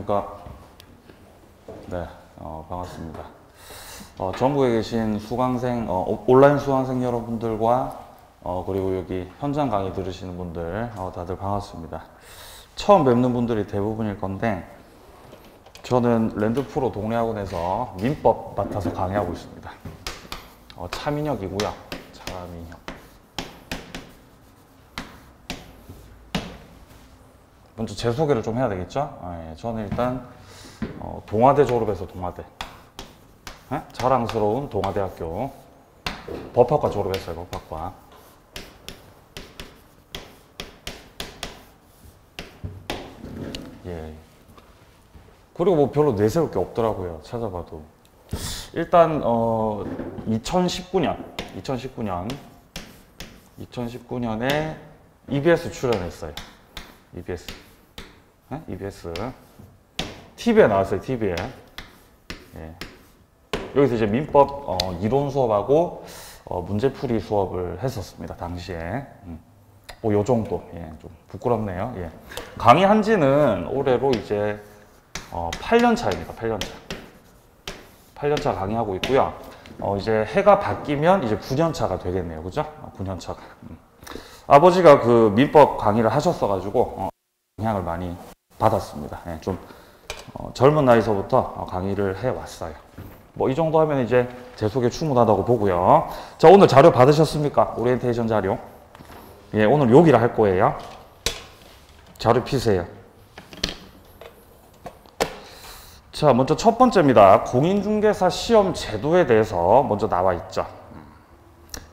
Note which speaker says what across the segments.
Speaker 1: 안녕하십니까. 네, 반갑습니다. 전국에 계신 수강생, 온라인 수강생 여러분들과 그리고 여기 현장 강의 들으시는 분들 다들 반갑습니다. 처음 뵙는 분들이 대부분일 건데 저는 랜드프로 동래학원에서 민법 맡아서 강의하고 있습니다. 차민혁이고요. 차민혁. 먼저 제 소개를 좀 해야 되겠죠? 예, 저는 일단 동아대 졸업해서 동아대, 자랑스러운 동아대학교 법학과 졸업했어요. 법학과. 예. 그리고 뭐 별로 내세울 게 없더라고요. 찾아봐도. 일단 2019년에 EBS 출연했어요. EBS. EBS. TV에 나왔어요. TV에. 예. 여기서 이제 민법 이론 수업하고 문제풀이 수업을 했었습니다. 당시에. 뭐 요 정도. 예, 좀 부끄럽네요. 예. 강의한 지는 올해로 이제 8년 차입니다. 8년 차. 8년 차 강의하고 있고요. 이제 해가 바뀌면 이제 9년 차가 되겠네요. 그죠? 9년 차가. 아버지가 그 민법 강의를 하셨어가지고 영향을 많이 받았습니다. 예, 좀 젊은 나이서부터 강의를 해왔어요. 뭐 이 정도 하면 이제 제 소개 충분하다고 보고요. 자, 오늘 자료 받으셨습니까? 오리엔테이션 자료. 예, 오늘 여기를 할 거예요. 자료 피세요. 자, 먼저 첫 번째입니다. 공인중개사 시험 제도에 대해서 먼저 나와 있죠.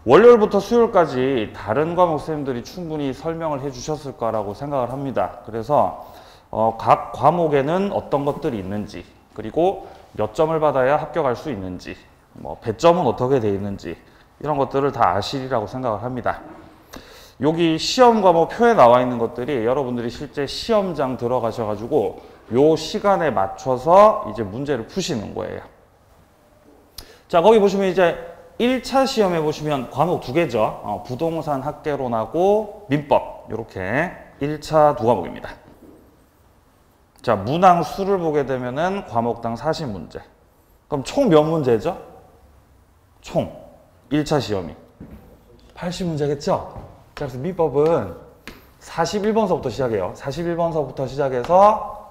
Speaker 1: 월요일부터 수요일까지 다른 과목 선생님들이 충분히 설명을 해주셨을 거라고 생각을 합니다. 그래서 각 과목에는 어떤 것들이 있는지, 그리고 몇 점을 받아야 합격할 수 있는지, 뭐 배점은 어떻게 돼 있는지 이런 것들을 다 아시리라고 생각을 합니다. 여기 시험 과목 표에 나와 있는 것들이 여러분들이 실제 시험장 들어가셔가지고 요 시간에 맞춰서 이제 문제를 푸시는 거예요. 자, 거기 보시면 이제 1차 시험에 보시면 과목 두 개죠. 부동산 학개론하고 민법. 이렇게 1차 두 과목입니다. 자, 문항 수를 보게 되면은 과목당 40문제. 그럼 총 몇 문제죠? 총 1차 시험이 80문제겠죠? 그래서 민법은 41번서부터 시작해요. 41번서부터 시작해서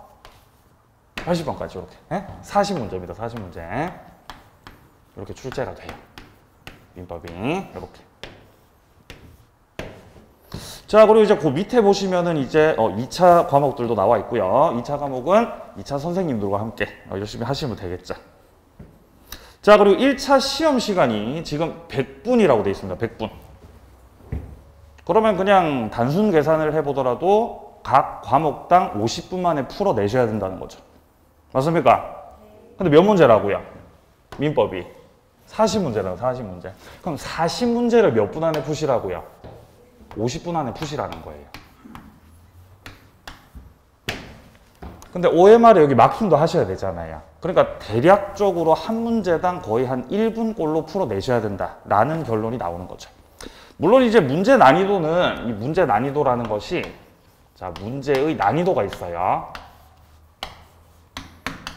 Speaker 1: 80번까지 이렇게. 40문제입니다. 40문제. 이렇게 출제가 돼요. 민법이 이렇게. 자, 그리고 이제 그 밑에 보시면은 이제 2차 과목들도 나와 있고요. 2차 과목은 2차 선생님들과 함께 열심히 하시면 되겠죠. 자, 그리고 1차 시험 시간이 지금 100분이라고 되어 있습니다. 100분. 그러면 그냥 단순 계산을 해보더라도 각 과목당 50분 만에 풀어내셔야 된다는 거죠. 맞습니까? 근데 몇 문제라고요? 민법이 40문제라고, 40문제. 그럼 40문제를 몇 분 안에 푸시라고요? 50분 안에 푸시라는 거예요. 근데 OMR에 여기 막순도 하셔야 되잖아요. 그러니까 대략적으로 한 문제당 거의 한 1분꼴로 풀어내셔야 된다라는 결론이 나오는 거죠. 물론 이제 문제 난이도는, 이 문제 난이도라는 것이, 자, 문제의 난이도가 있어요.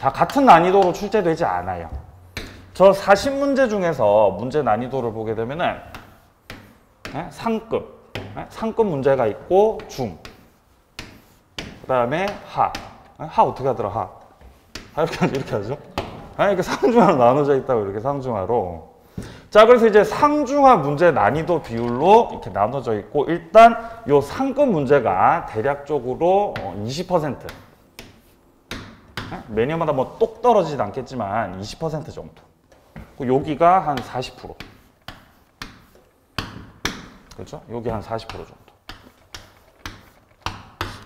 Speaker 1: 다 같은 난이도로 출제되지 않아요. 저 40문제 중에서 문제 난이도를 보게 되면은 상급, 상급 문제가 있고 중, 그 다음에 하 어떻게 하더라? 하 이렇게 하죠? 이렇게 상중하로 나눠져 있다고, 이렇게 상중하로. 자, 그래서 이제 상중하 문제 난이도 비율로 이렇게 나눠져 있고, 일단 요 상급 문제가 대략적으로 20%. 매년마다 뭐 똑 떨어지진 않겠지만 20% 정도. 여기가 한 40%. 그렇죠? 여기 한 40% 정도.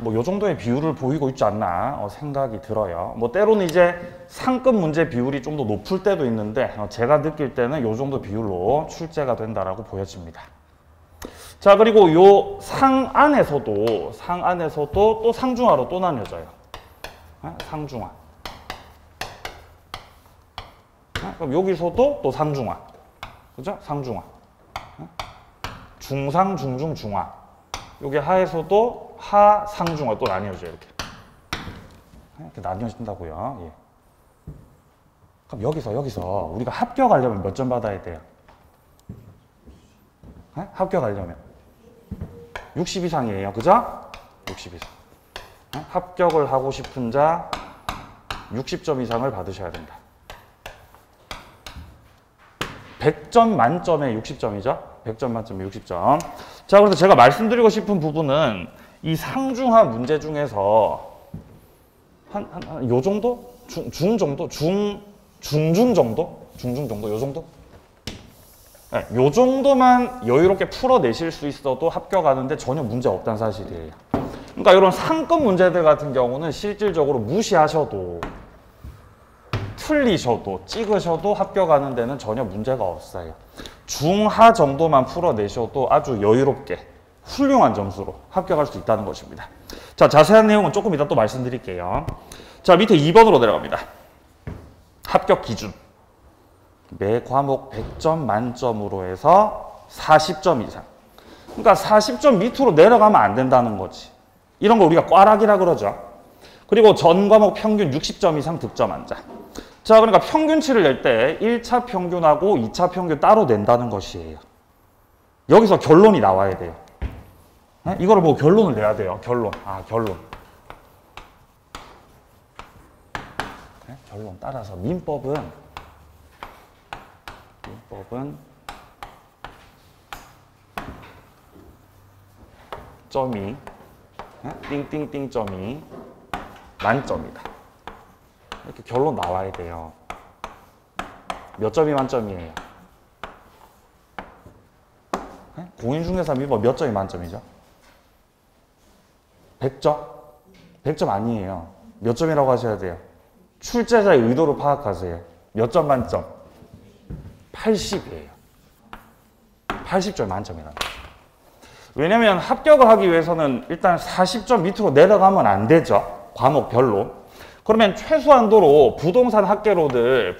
Speaker 1: 뭐 요 정도의 비율을 보이고 있지 않나 생각이 들어요. 뭐 때로는 이제 상급 문제 비율이 좀 더 높을 때도 있는데 제가 느낄 때는 요 정도 비율로 출제가 된다라고 보여집니다. 자, 그리고 요 상 안에서도 또 상중하로 또 나뉘어져요. 상중하. 그럼 여기서도 또 상중하. 그죠? 상중하. 중상, 중중, 중하. 여기 하에서도 하, 상중하 또 나뉘어져요. 이렇게. 이렇게 나뉘어진다고요. 예. 그럼 여기서 우리가 합격하려면 몇 점 받아야 돼요? 네? 합격하려면 60 이상이에요. 그죠? 60 이상. 네? 합격을 하고 싶은 자 60점 이상을 받으셔야 된다. 100점 만점에 60점이죠? 100점 만점에 60점. 자, 그래서 제가 말씀드리고 싶은 부분은 이 상중하 문제 중에서 요 정도? 중 정도? 중중 정도? 중중 정도? 요 정도? 네, 요 정도만 여유롭게 풀어내실 수 있어도 합격하는데 전혀 문제 없다는 사실이에요. 그러니까 이런 상급 문제들 같은 경우는 실질적으로 무시하셔도 틀리셔도 찍으셔도 합격하는 데는 전혀 문제가 없어요. 중하 정도만 풀어내셔도 아주 여유롭게 훌륭한 점수로 합격할 수 있다는 것입니다. 자, 자세한 내용은 조금 이따 또 말씀드릴게요. 자, 밑에 2번으로 내려갑니다. 합격 기준. 매 과목 100점 만점으로 해서 40점 이상. 그러니까 40점 밑으로 내려가면 안 된다는 거지. 이런 거 우리가 꽈락이라 그러죠. 그리고 전 과목 평균 60점 이상 득점한 자. 자, 그러니까 평균치를 낼 때 1차 평균하고 2차 평균 따로 낸다는 것이에요. 여기서 결론이 나와야 돼요. 네? 이거를 보고 결론을 내야 돼요. 결론. 결론. 네? 결론 따라서 민법은 점이 띵띵띵 점이 만점이다. 이렇게 결론 나와야 돼요. 몇 점이 만점이에요? 네? 공인중개사 민법 몇 점이 만점이죠? 100점? 100점 아니에요. 몇 점이라고 하셔야 돼요? 출제자의 의도를 파악하세요. 몇 점 만점? 80이에요. 80점 만점이라는 거죠. 왜냐면 합격을 하기 위해서는 일단 40점 밑으로 내려가면 안 되죠. 과목별로. 그러면 최소한도로 부동산 학개론을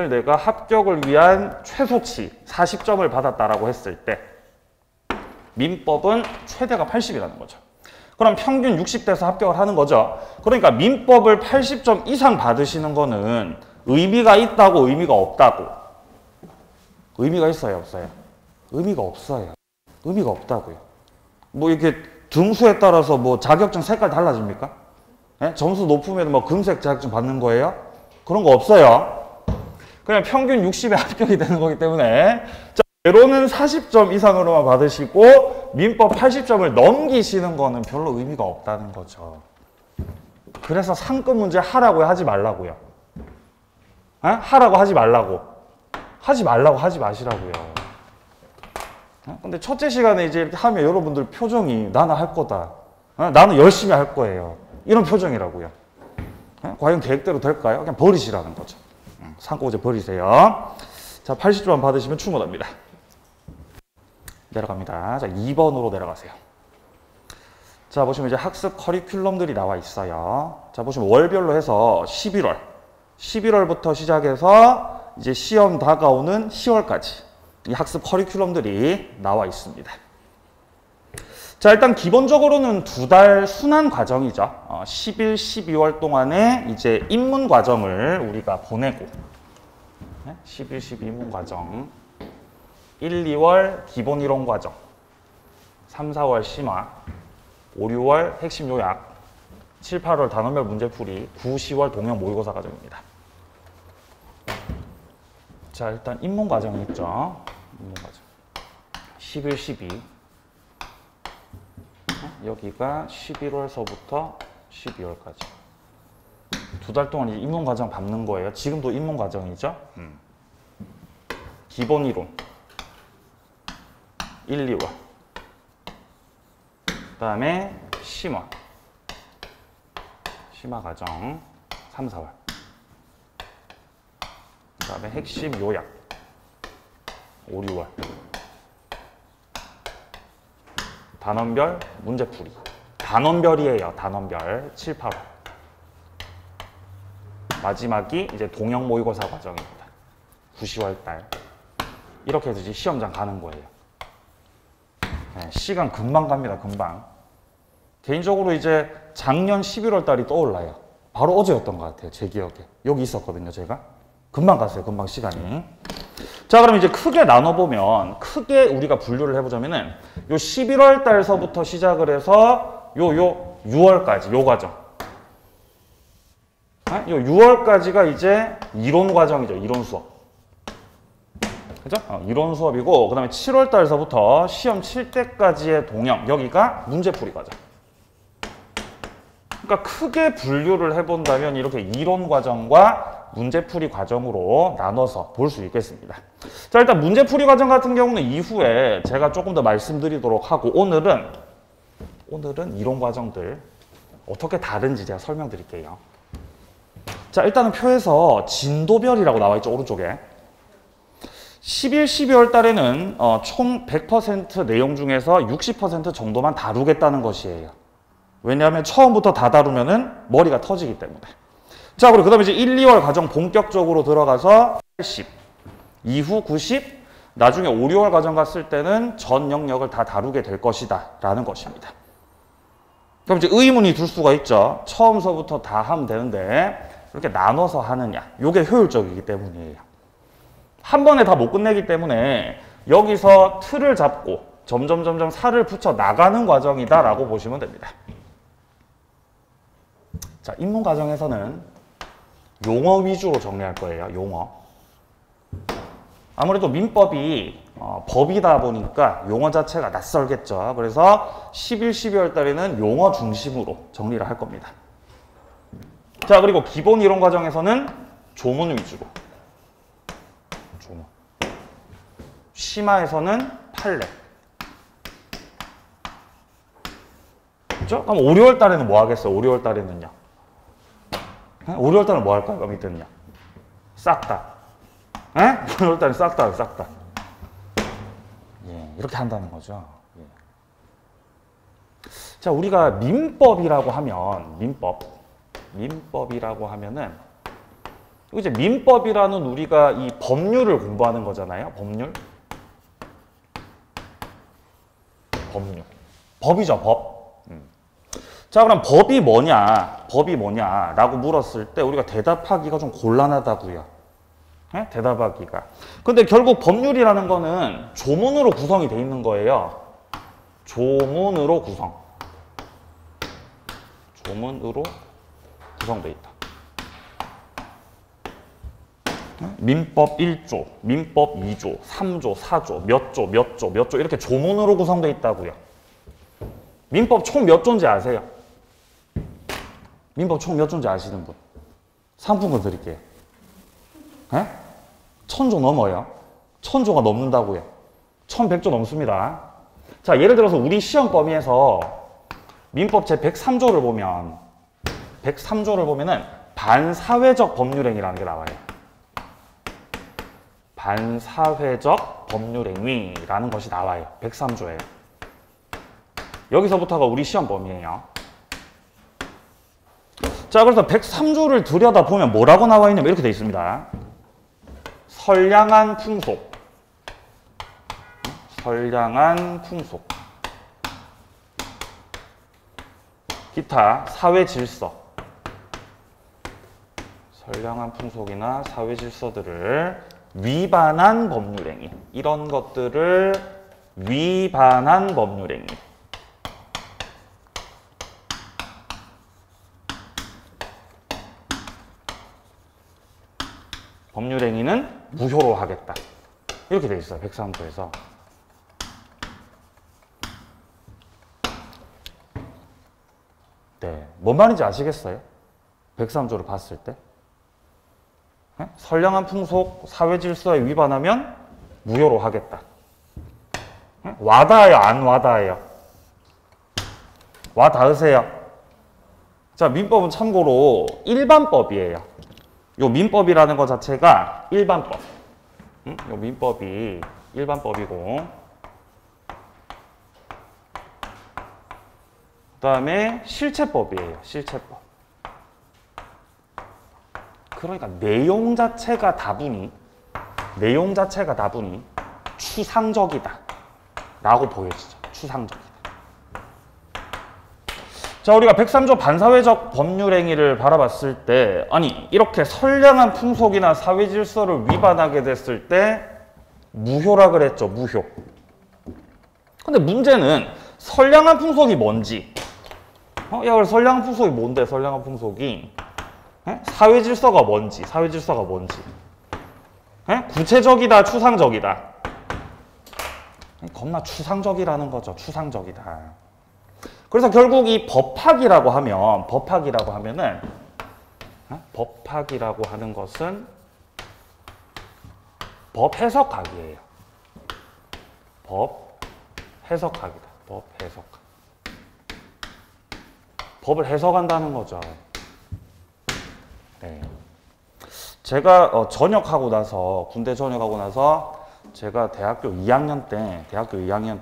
Speaker 1: 내가 합격을 위한 최소치 40점을 받았다라고 했을 때 민법은 최대가 80이라는 거죠. 그럼 평균 60대에서 합격을 하는 거죠. 그러니까 민법을 80점 이상 받으시는 거는 의미가 있다고 의미가 없다고? 의미가 있어요, 없어요? 의미가 없어요. 의미가 없다고요. 뭐 이렇게 등수에 따라서 뭐 자격증 색깔 달라집니까? 네? 점수 높으면 뭐 금색 자격증 받는 거예요? 그런 거 없어요. 그냥 평균 60에 합격이 되는 거기 때문에 자, 예로는 40점 이상으로만 받으시고 민법 80점을 넘기시는 거는 별로 의미가 없다는 거죠. 그래서 상급 문제 하라고 하지 말라고요. 에? 하라고 하지 말라고. 하지 마시라고요. 근데 첫째 시간에 이제 이렇게 하면 여러분들 표정이 나는 할 거다. 나는 열심히 할 거예요. 이런 표정이라고요. 과연 계획대로 될까요? 그냥 버리시라는 거죠. 상고제 버리세요. 자, 80점만 받으시면 충분합니다. 내려갑니다. 자, 2번으로 내려가세요. 자, 보시면 이제 학습 커리큘럼들이 나와 있어요. 자, 보시면 월별로 해서 11월부터 시작해서 이제 시험 다가오는 10월까지 이 학습 커리큘럼들이 나와 있습니다. 자, 일단 기본적으로는 2달 순환 과정이죠. 11, 12월 동안에 이제 입문 과정을 우리가 보내고 11, 12 입문 과정 1, 2월 기본 이론 과정 3, 4월 심화 5, 6월 핵심 요약 7, 8월 단원별 문제풀이 9, 10월 동형 모의고사 과정입니다. 자, 일단 입문 과정이 있죠. 입문 과정 11, 12 여기가 11월서부터 12월까지 2달 동안 이제 입문 과정 밟는 거예요. 지금도 입문 과정이죠. 기본 이론 1, 2월 그 다음에 심화 과정 3, 4월 그 다음에 핵심 요약 5, 6월 단원별 문제풀이 단원별이에요. 단원별 7, 8월 마지막이 이제 동형 모의고사 과정입니다. 9, 10월 달 이렇게 해서 이제 시험장 가는 거예요. 네, 시간 금방 갑니다. 금방 개인적으로 이제 작년 11월 달이 떠올라요. 바로 어제였던 것 같아요. 제 기억에. 여기 있었거든요, 제가. 금방 갔어요, 금방 시간이. 자, 그럼 이제 크게 나눠보면, 크게 우리가 분류를 해보자면은, 요 11월 달서부터 시작을 해서, 요 6월까지, 요 과정. 요 6월까지가 이제 이론 과정이죠, 이론 수업. 그죠? 이론 수업이고, 그 다음에 7월 달서부터 시험 칠 때까지의 동영, 여기가 문제풀이 과정. 그러니까 크게 분류를 해본다면 이렇게 이론 과정과 문제풀이 과정으로 나눠서 볼 수 있겠습니다. 자, 일단 문제풀이 과정 같은 경우는 이후에 제가 조금 더 말씀드리도록 하고, 오늘은 이론 과정들 어떻게 다른지 제가 설명드릴게요. 자, 일단은 표에서 진도별이라고 나와 있죠, 오른쪽에. 11, 12월 달에는 총 100% 내용 중에서 60% 정도만 다루겠다는 것이에요. 왜냐하면 처음부터 다 다루면은 머리가 터지기 때문에. 자, 그리고 그 다음에 이제 1, 2월 과정 본격적으로 들어가서 80, 이후 90, 나중에 5, 6월 과정 갔을 때는 전 영역을 다 다루게 될 것이다 라는 것입니다. 그럼 이제 의문이 들 수가 있죠. 처음서부터 다 하면 되는데 이렇게 나눠서 하느냐. 이게 효율적이기 때문이에요. 한 번에 다 못 끝내기 때문에 여기서 틀을 잡고 점점 살을 붙여 나가는 과정이다라고 보시면 됩니다. 자, 입문 과정에서는 용어 위주로 정리할 거예요. 용어. 아무래도 민법이 법이다 보니까 용어 자체가 낯설겠죠. 그래서 11, 12월 달에는 용어 중심으로 정리를 할 겁니다. 자, 그리고 기본 이론 과정에서는 조문 위주로. 조문. 심화에서는 판례. 그죠? 그럼 5, 6월 달에는 뭐 하겠어요? 5, 6월 달에는요. 5, 6월 달은 뭐 할까요? 그럼 이때는요. 싹 다. 5, 6월 달은 싹 다, 싹 다. 예, 이렇게 한다는 거죠. 예. 자, 우리가 민법이라고 하면, 민법이라고 하면은, 이제 민법이라는 우리가 이 법률을 공부하는 거잖아요. 법률. 법이죠, 법. 자, 그럼 법이 뭐냐라고 물었을 때 우리가 대답하기가 좀 곤란하다고요. 네? 대답하기가. 근데 결국 법률이라는 거는 조문으로 구성이 돼 있는 거예요. 조문으로 구성돼 있다. 민법 1조, 민법 2조, 3조, 4조, 몇 조 이렇게 조문으로 구성돼 있다고요. 민법 총 몇 조인지 아세요? 민법 총 몇 조인지 아시는 분? 상품권 드릴게요. 에? 1000조 넘어요. 1000조가 넘는다고요. 1100조 넘습니다. 자, 예를 들어서 우리 시험 범위에서 민법 제 103조를 보면은 반사회적 법률행위라는 게 나와요. 반사회적 법률행위라는 것이 나와요. 103조에. 여기서부터가 우리 시험 범위예요. 자, 그래서 103조를 들여다보면 뭐라고 나와 있냐면 이렇게 돼 있습니다. 선량한 풍속. 기타 사회 질서. 선량한 풍속이나 사회 질서들을 위반한 법률행위. 이런 것들을 위반한 법률행위. 법률행위는 무효로 하겠다. 이렇게 돼 있어요. 103조에서. 네, 뭔 말인지 아시겠어요? 103조를 봤을 때. 네? 선량한 풍속, 사회 질서에 위반하면 무효로 하겠다. 네? 와닿아요? 안 와닿아요? 와닿으세요? 자, 민법은 참고로 일반법이에요. 요 민법이라는 것 자체가 일반법. 요 민법이 일반법이고, 그 다음에 실체법이에요. 실체법. 그러니까 내용 자체가 다분히 추상적이다 라고 보여지죠. 추상적이다. 자, 우리가 103조 반사회적 법률행위를 바라봤을 때, 아니, 이렇게 선량한 풍속이나 사회 질서를 위반하게 됐을 때 무효라 그랬죠, 무효. 근데 문제는 선량한 풍속이 뭔지. 야, 그래, 선량한 풍속이 뭔데, 선량한 풍속이? 사회 질서가 뭔지, 사회 질서가 뭔지. 구체적이다, 추상적이다. 겁나 추상적이라는 거죠, 추상적이다. 그래서 결국 이 법학이라고 하면은, 법학이라고 하는 것은 법 해석학이에요. 법 해석학이다. 법 해석학. 법을 해석한다는 거죠. 네. 제가 전역하고 나서, 군대 전역하고 나서 제가 대학교 2학년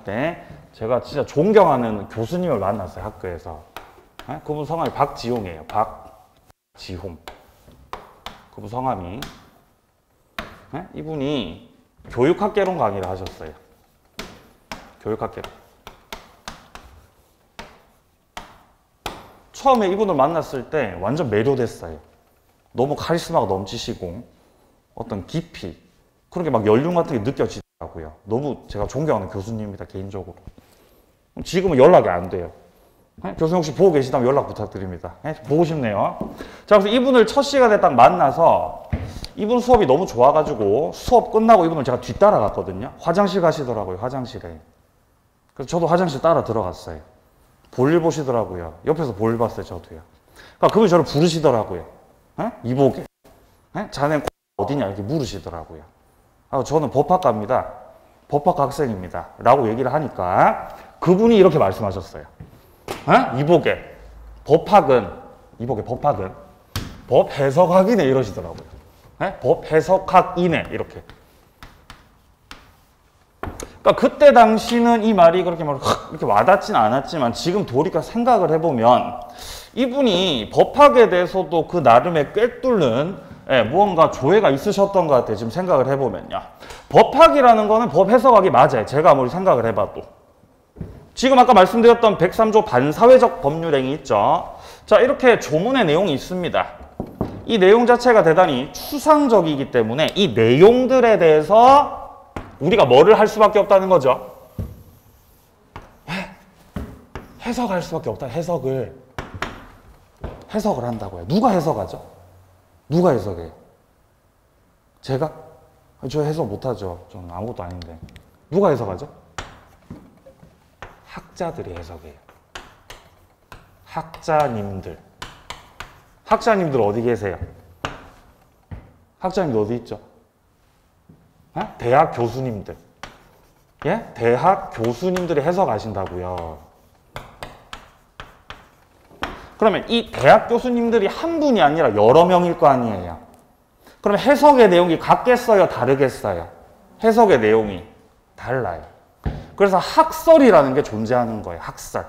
Speaker 1: 때 제가 진짜 존경하는 교수님을 만났어요, 학교에서. 그분 성함이 박지홍이에요. 박지홍. 그분 성함이. 이분이 교육학개론 강의를 하셨어요. 교육학개론. 처음에 이분을 만났을 때 완전 매료됐어요. 너무 카리스마가 넘치시고 어떤 깊이, 그런 게 막 연륜 같은 게 느껴지더라고요. 너무 제가 존경하는 교수님입니다, 개인적으로. 지금은 연락이 안 돼요. 교수님 혹시 보고 계시다면 연락 부탁드립니다. 보고 싶네요. 자, 그래서 이분을 첫 시간에 딱 만나서 이분 수업이 너무 좋아가지고 수업 끝나고 이분을 제가 뒤따라갔거든요. 화장실 가시더라고요, 화장실에. 그래서 저도 화장실 따라 들어갔어요. 볼일 보시더라고요. 옆에서 볼일 봤어요, 저도요. 그러니까 그분이 저를 부르시더라고요. 이보게. 자네 어디냐 이렇게 물으시더라고요. 저는 법학과입니다. 법학과 학생입니다. 라고 얘기를 하니까 그분이 이렇게 말씀하셨어요. 이보게. 법학은 법 해석학이네 이러시더라고요. 법 해석학이네 이렇게. 그러니까 그때 당시는 이 말이 그렇게 막 이렇게 와닿진 않았지만 지금 돌이켜 생각을 해보면 이분이 법학에 대해서도 그 나름의 꿰뚫는 무언가 조예가 있으셨던 것 같아요. 지금 생각을 해보면요. 법학이라는 거는 법 해석학이 맞아요. 제가 아무리 생각을 해봐도. 지금 아까 말씀드렸던 103조 반사회적 법률행위 있죠. 자, 이렇게 조문의 내용이 있습니다. 이 내용 자체가 대단히 추상적이기 때문에 이 내용들에 대해서 우리가 뭐를 할 수밖에 없다는 거죠? 해석할 수밖에 없다. 해석을 한다고요. 누가 해석하죠? 누가 해석해요? 제가? 저 해석 못하죠. 저는 아무것도 아닌데. 누가 해석하죠? 학자들이 해석해요. 학자님들. 학자님들 어디 계세요? 학자님들 어디 있죠? 대학 교수님들. 예? 대학 교수님들이 해석하신다고요. 그러면 이 대학 교수님들이 한 분이 아니라 여러 명일 거 아니에요. 그러면 해석의 내용이 같겠어요? 다르겠어요? 해석의 내용이 달라요. 그래서 학설이라는 게 존재하는 거예요. 학설.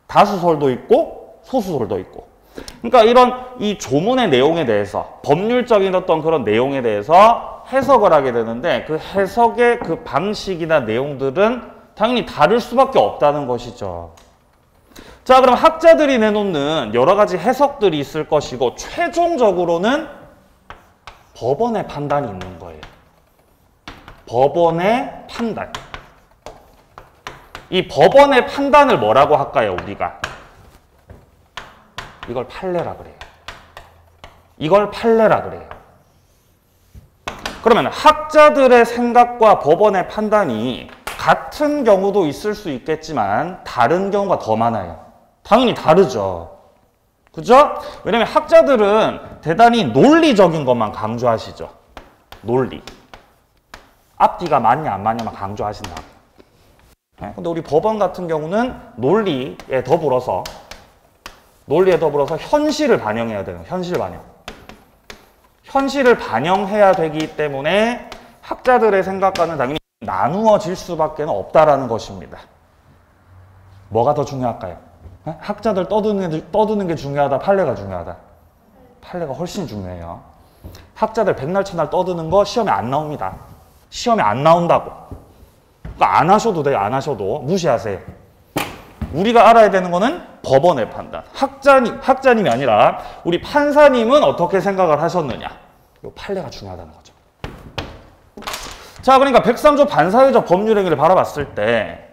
Speaker 1: 다수설도 있고 소수설도 있고. 그러니까 이런 이 조문의 내용에 대해서 법률적인 어떤 그런 내용에 대해서 해석을 하게 되는데 그 해석의 그 방식이나 내용들은 당연히 다를 수밖에 없다는 것이죠. 자, 그럼 학자들이 내놓는 여러 가지 해석들이 있을 것이고 최종적으로는 법원의 판단이 있는 거예요. 법원의 판단. 이 법원의 판단을 뭐라고 할까요, 우리가? 이걸 판례라 그래요. 이걸 판례라 그래요. 그러면 학자들의 생각과 법원의 판단이 같은 경우도 있을 수 있겠지만 다른 경우가 더 많아요. 당연히 다르죠. 그죠? 왜냐면 학자들은 대단히 논리적인 것만 강조하시죠. 논리. 앞뒤가 맞냐 안 맞냐만 강조하신다고. 근데 우리 법원 같은 경우는 논리에 더불어서 현실을 반영해야 되는, 현실 반영. 현실을 반영해야 되기 때문에 학자들의 생각과는 당연히 나누어질 수밖에 없다라는 것입니다. 뭐가 더 중요할까요? 학자들 떠드는 게 중요하다, 판례가 중요하다? 판례가 훨씬 중요해요. 학자들 백날 천날 떠드는 거 시험에 안 나옵니다. 시험에 안 나온다고. 그러니까 안 하셔도 돼요. 안 하셔도. 무시하세요. 우리가 알아야 되는 거는 법원의 판단. 학자님이 아니라 우리 판사님은 어떻게 생각을 하셨느냐. 이 판례가 중요하다는 거죠. 자, 그러니까 103조 반사회적 법률행위를 바라봤을 때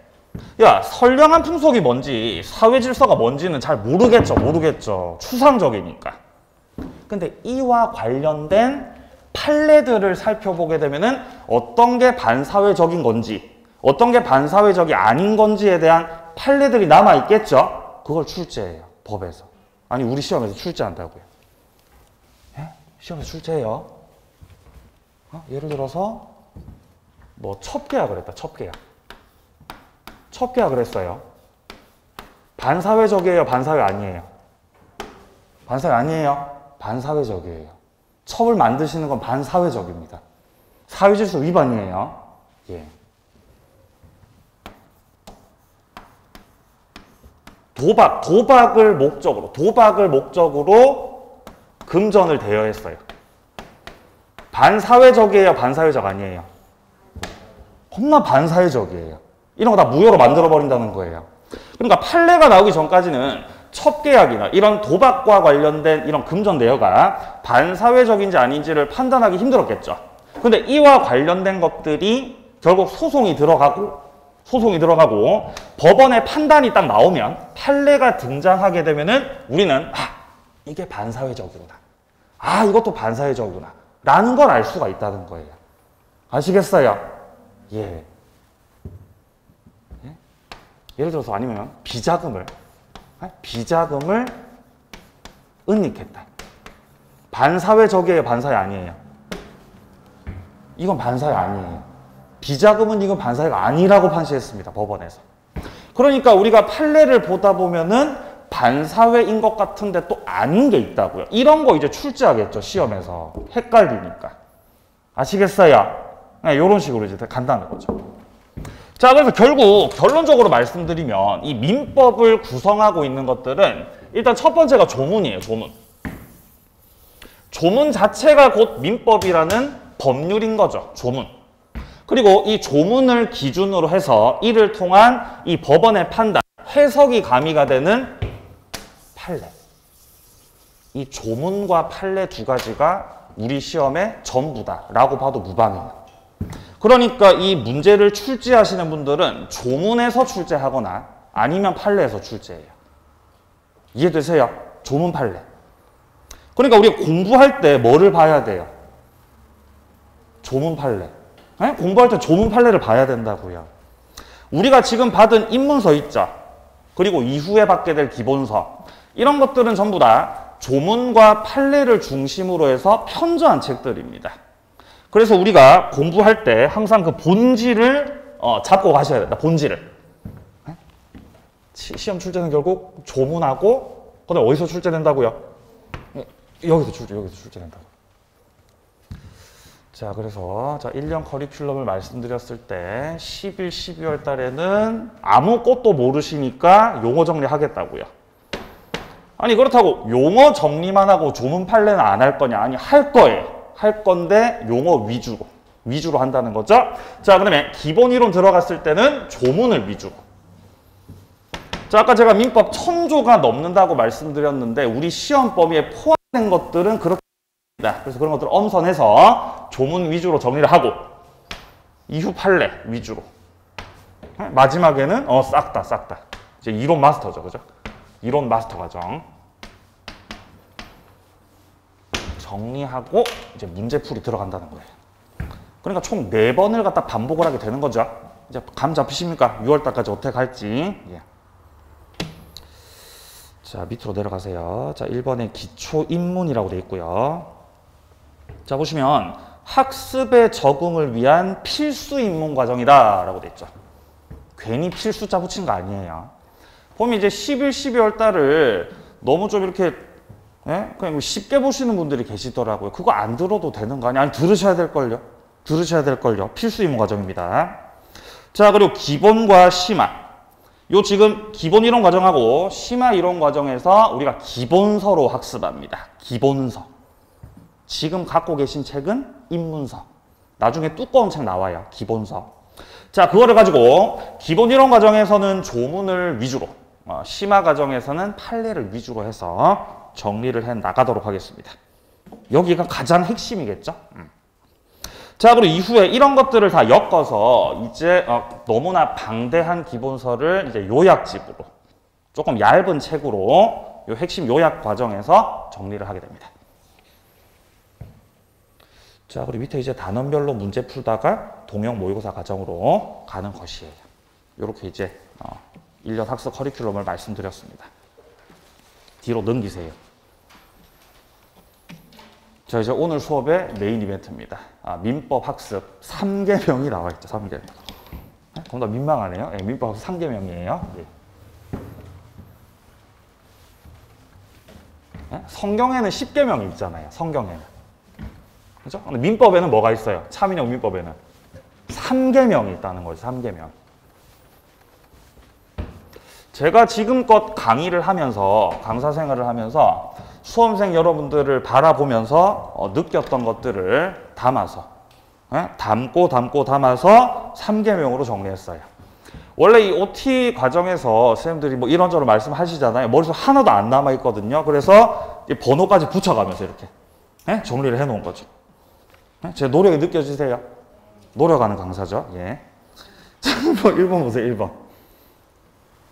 Speaker 1: 야, 선량한 풍속이 뭔지 사회 질서가 뭔지는 잘 모르겠죠. 추상적이니까. 근데 이와 관련된 판례들을 살펴보게 되면은 어떤 게 반사회적인 건지 어떤 게 반사회적이 아닌 건지에 대한 판례들이 남아있겠죠? 그걸 출제해요. 법에서. 아니 우리 시험에서 출제한다고요. 예? 시험에서 출제해요. 예를 들어서 뭐 첩계약을 했다. 첩계약을 했어요. 반사회적이에요? 반사회 아니에요? 반사회 아니에요? 반사회적이에요. 첩을 만드시는 건 반사회적입니다. 사회질서 위반이에요. 예. 도박을 목적으로 금전을 대여했어요. 반사회적이에요? 반사회적 아니에요? 겁나 반사회적이에요. 이런 거 다 무효로 만들어버린다는 거예요. 그러니까 판례가 나오기 전까지는 첩계약이나 이런 도박과 관련된 이런 금전 대여가 반사회적인지 아닌지를 판단하기 힘들었겠죠. 근데 이와 관련된 것들이 결국 소송이 들어가고 법원의 판단이 딱 나오면 판례가 등장하게 되면은 우리는 이게 반사회적이구나. 이것도 반사회적이구나. 라는 걸 알 수가 있다는 거예요. 아시겠어요? 예. 예를 들어서 아니면 비자금을 은닉했다. 반사회적이에요? 반사회 아니에요? 이건 반사회 아니에요. 비자금은 이건 반사회가 아니라고 판시했습니다. 법원에서. 그러니까 우리가 판례를 보다 보면은 반사회인 것 같은데 또 아닌 게 있다고요. 이런 거 이제 출제하겠죠. 시험에서. 헷갈리니까. 아시겠어요? 네, 이런 식으로 이제 간다는 거죠. 자, 그래서 결국 결론적으로 말씀드리면 이 민법을 구성하고 있는 것들은 일단 첫 번째가 조문이에요. 조문 자체가 곧 민법이라는 법률인 거죠. 조문. 그리고 이 조문을 기준으로 해서 이를 통한 이 법원의 판단, 해석이 가미가 되는 판례. 이 조문과 판례 두 가지가 우리 시험의 전부다라고 봐도 무방해요. 그러니까 이 문제를 출제하시는 분들은 조문에서 출제하거나 아니면 판례에서 출제해요. 이해되세요? 조문 판례. 그러니까 우리가 공부할 때 뭐를 봐야 돼요? 조문 판례. 네? 공부할 때 조문 판례를 봐야 된다고요. 우리가 지금 받은 입문서 있죠? 그리고 이후에 받게 될 기본서. 이런 것들은 전부 다 조문과 판례를 중심으로 해서 편저한 책들입니다. 그래서 우리가 공부할 때 항상 그 본질을 잡고 가셔야 된다. 본질을. 네? 시험 출제는 결국 조문하고 그다음에 어디서 출제된다고요? 여기서 출제된다고. 자, 그래서 1년 커리큘럼을 말씀드렸을 때 11, 12월 달에는 아무것도 모르시니까 용어 정리하겠다고요. 아니 그렇다고 용어 정리만 하고 조문 판례는 안 할 거냐? 아니 할 거예요. 할 건데 용어 위주로 한다는 거죠. 자, 그러면 기본 이론 들어갔을 때는 조문을 위주로. 자, 아까 제가 민법 1000조가 넘는다고 말씀드렸는데 우리 시험 범위에 포함된 것들은 그렇게 됩니다. 그래서 그런 것들을 엄선해서 조문 위주로 정리를 하고 이후 판례 위주로. 마지막에는 싹 다. 이제 이론 마스터죠. 그죠? 이론 마스터 과정. 정리하고 이제 문제풀이 들어간다는 거예요. 그러니까 총 4번을 갖다 반복을 하게 되는 거죠. 이제 감 잡히십니까? 6월 달까지 어떻게 갈지. 예. 자, 밑으로 내려가세요. 자, 1번에 기초 입문이라고 되어 있고요. 자, 보시면 학습에 적응을 위한 필수 입문 과정이다 라고 되어 있죠. 괜히 필수자 붙인 거 아니에요. 보면 이제 11, 12월 달을 너무 좀 이렇게 그냥 쉽게 보시는 분들이 계시더라고요. 그거 안 들어도 되는 거 아니야? 아니, 들으셔야 될걸요. 필수 입문 과정입니다. 자, 그리고 기본과 심화. 요 지금 기본 이론 과정하고 심화 이론 과정에서 우리가 기본서로 학습합니다. 기본서. 지금 갖고 계신 책은 입문서. 나중에 두꺼운 책 나와요. 기본서. 자, 그거를 가지고 기본 이론 과정에서는 조문을 위주로 심화 과정에서는 판례를 위주로 해서 정리를 해 나가도록 하겠습니다. 여기가 가장 핵심이겠죠? 자, 그리고 이후에 이런 것들을 다 엮어서 이제 너무나 방대한 기본서를 이제 요약집으로 조금 얇은 책으로 요 핵심 요약 과정에서 정리를 하게 됩니다. 자, 그리고 밑에 이제 단원별로 문제 풀다가 동형 모의고사 과정으로 가는 것이에요. 이렇게 이제 1년 학습 커리큘럼을 말씀드렸습니다. 뒤로 넘기세요. 자, 이제 오늘 수업의 메인 이벤트입니다. 민법 학습 3개명이 나와 있죠. 3개명. 그럼 더 민망하네요. 네, 민법 학습 3개명이에요. 네. 네? 성경에는 10개명이 있잖아요. 성경에는. 그죠? 근데 민법에는 뭐가 있어요? 차민형 민법에는 3개명이 있다는 거죠. 3개명. 제가 지금껏 강의를 하면서, 강사 생활을 하면서 수험생 여러분들을 바라보면서 느꼈던 것들을 담아서, 담아서 3개명으로 정리했어요. 원래 이 OT 과정에서 선생님들이 뭐 이런저런 말씀하시잖아요. 머릿속에 하나도 안 남아있거든요. 그래서 이 번호까지 붙여가면서 이렇게 정리를 해놓은 거죠. 제 노력이 느껴지세요? 노력하는 강사죠. 예. 자, 1번 보세요. 1번.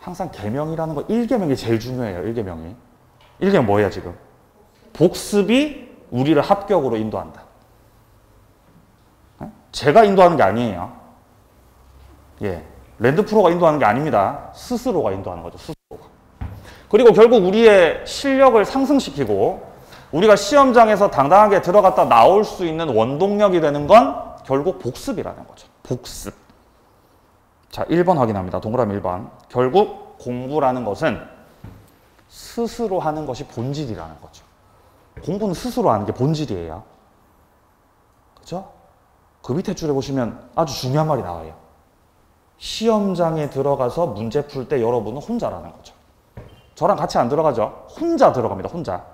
Speaker 1: 항상 계명이라는 거 1계명이 제일 중요해요. 1계명이. 1계명 뭐예요 지금? 복습이 우리를 합격으로 인도한다. 제가 인도하는 게 아니에요. 예. 랜드프로가 인도하는 게 아닙니다. 스스로가 인도하는 거죠. 스스로가. 그리고 결국 우리의 실력을 상승시키고 우리가 시험장에서 당당하게 들어갔다 나올 수 있는 원동력이 되는 건 결국 복습이라는 거죠. 복습. 자, 1번 확인합니다. 동그라미 1번. 결국 공부라는 것은 스스로 하는 것이 본질이라는 거죠. 공부는 스스로 하는 게 본질이에요. 그죠? 그 밑에 줄에 보시면 아주 중요한 말이 나와요. 시험장에 들어가서 문제 풀 때 여러분은 혼자라는 거죠. 저랑 같이 안 들어가죠? 혼자 들어갑니다. 혼자.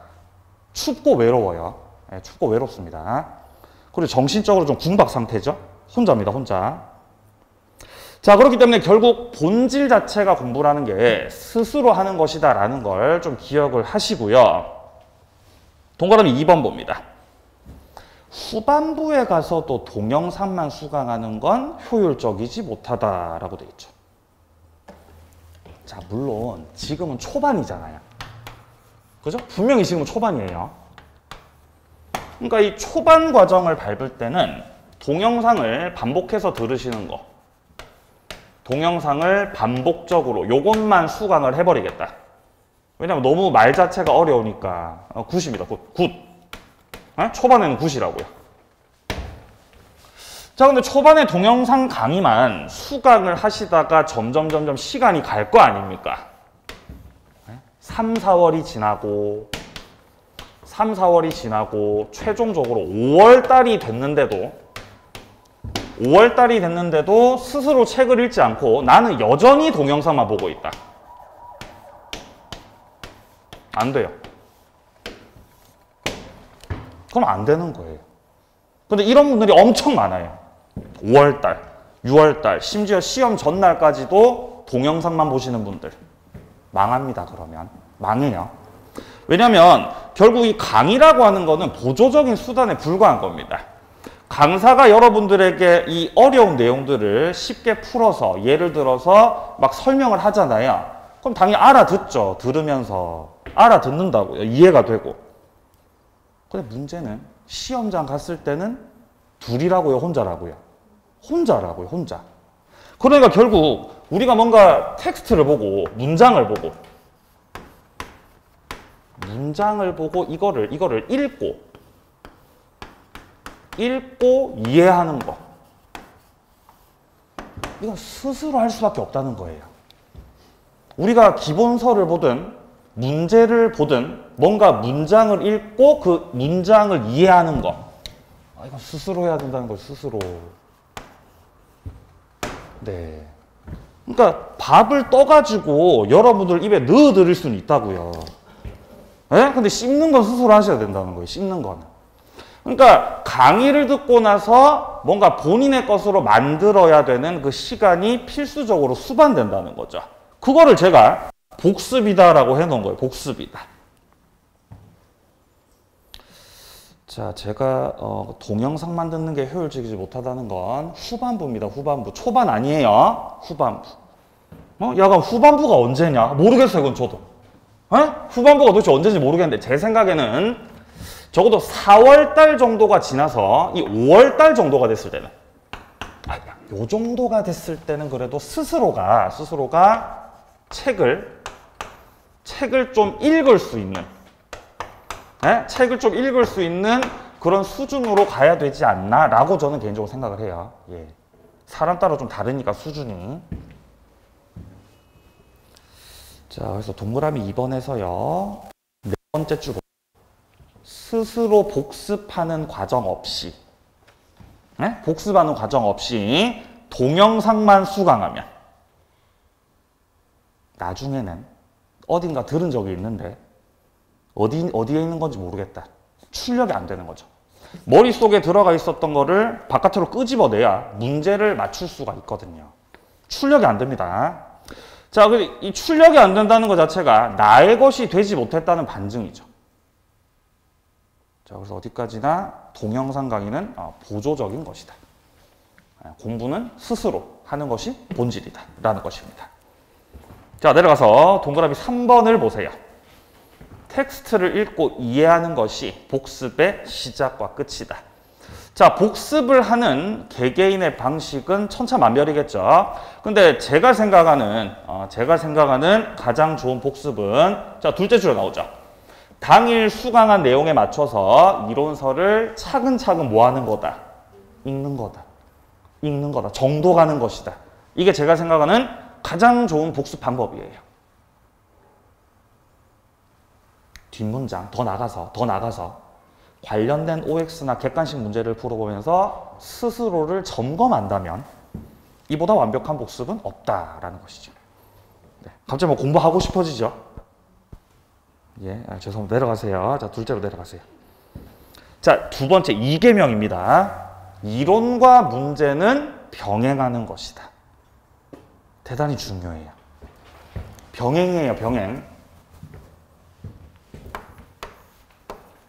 Speaker 1: 춥고 외로워요. 네, 춥고 외롭습니다. 그리고 정신적으로 좀 궁박 상태죠? 혼자입니다. 혼자. 자, 그렇기 때문에 결국 본질 자체가 공부라는 게 스스로 하는 것이다 라는 걸 좀 기억을 하시고요. 동그라미 2번 봅니다. 후반부에 가서도 동영상만 수강하는 건 효율적이지 못하다라고 되어 있죠. 자, 물론 지금은 초반이잖아요. 그죠? 분명히 지금은 초반이에요. 그러니까 이 초반 과정을 밟을 때는 동영상을 반복해서 들으시는 거, 동영상을 반복적으로 요것만 수강을 해버리겠다. 왜냐면 너무 말 자체가 어려우니까. 굿입니다. 굿. 초반에는 굿이라고요. 자, 근데 초반에 동영상 강의만 수강을 하시다가 점점 시간이 갈 거 아닙니까? 3, 4월이 지나고 최종적으로 5월 달이 됐는데도 스스로 책을 읽지 않고 나는 여전히 동영상만 보고 있다. 안 돼요. 그럼 안 되는 거예요. 근데 이런 분들이 엄청 많아요. 5월달, 6월달, 심지어 시험 전날까지도 동영상만 보시는 분들. 망합니다, 그러면. 망해요. 왜냐면 결국 이 강의라고 하는 거는 보조적인 수단에 불과한 겁니다. 강사가 여러분들에게 이 어려운 내용들을 쉽게 풀어서 예를 들어서 막 설명을 하잖아요. 그럼 당연히 알아듣죠. 들으면서. 알아듣는다고요. 이해가 되고. 근데 문제는 시험장 갔을 때는 둘이라고요, 혼자라고요? 혼자라고요, 혼자. 그러니까 결국 우리가 뭔가 텍스트를 보고 문장을 보고 이거를 읽고 이해하는 거. 이건 스스로 할 수밖에 없다는 거예요. 우리가 기본서를 보든 문제를 보든 뭔가 문장을 읽고 그 문장을 이해하는 거. 이건 스스로 해야 된다는 거예요, 스스로. 네. 그러니까 밥을 떠가지고 여러분들 입에 넣어드릴 수는 있다고요. 네? 근데 씹는 건 스스로 하셔야 된다는 거예요, 씹는 거는. 그러니까 강의를 듣고 나서 뭔가 본인의 것으로 만들어야 되는 그 시간이 필수적으로 수반된다는 거죠. 그거를 제가 복습이다라고 해놓은 거예요. 복습이다. 자, 제가 동영상만 듣는 게 효율적이지 못하다는 건 후반부입니다. 후반부. 초반 아니에요. 후반부. 야간 후반부가 언제냐? 모르겠어요. 이건 저도. 후반부가 도대체 언제인지 모르겠는데 제 생각에는 적어도 4월달 정도가 지나서 이 5월달 정도가 됐을 때는 요 정도가 됐을 때는 그래도 스스로가 책을 좀 읽을 수 있는 책을 좀 읽을 수 있는 그런 수준으로 가야 되지 않나 라고 저는 개인적으로 생각을 해요. 예. 사람 따라 좀 다르니까 수준이. 자, 그래서 동그라미 2번에서요. 네 번째 줄 스스로 복습하는 과정 없이 복습하는 과정 없이 동영상만 수강하면 나중에는 어딘가 들은 적이 있는데 어디에 있는 건지 모르겠다. 출력이 안 되는 거죠. 머릿속에 들어가 있었던 거를 바깥으로 끄집어내야 문제를 맞출 수가 있거든요. 출력이 안 됩니다. 자, 이 출력이 안 된다는 것 자체가 나의 것이 되지 못했다는 반증이죠. 자, 그래서 어디까지나 동영상 강의는 보조적인 것이다. 공부는 스스로 하는 것이 본질이다 라는 것입니다. 자, 내려가서 동그라미 3번을 보세요. 텍스트를 읽고 이해하는 것이 복습의 시작과 끝이다. 자, 복습을 하는 개개인의 방식은 천차만별이겠죠. 근데 제가 생각하는 가장 좋은 복습은 자, 둘째 줄에 나오죠. 당일 수강한 내용에 맞춰서 이론서를 차근차근 뭐하는 거다. 읽는 거다. 정독하는 것이다. 이게 제가 생각하는 가장 좋은 복습 방법이에요. 뒷문장 더 나가서 관련된 OX나 객관식 문제를 풀어보면서 스스로를 점검한다면 이보다 완벽한 복습은 없다라는 것이죠. 네, 갑자기 뭐 공부하고 싶어지죠? 예, 죄송합니다. 내려가세요. 자, 둘째로 내려가세요. 자, 두 번째 이계명입니다. 이론과 문제는 병행하는 것이다. 대단히 중요해요. 병행이에요, 병행.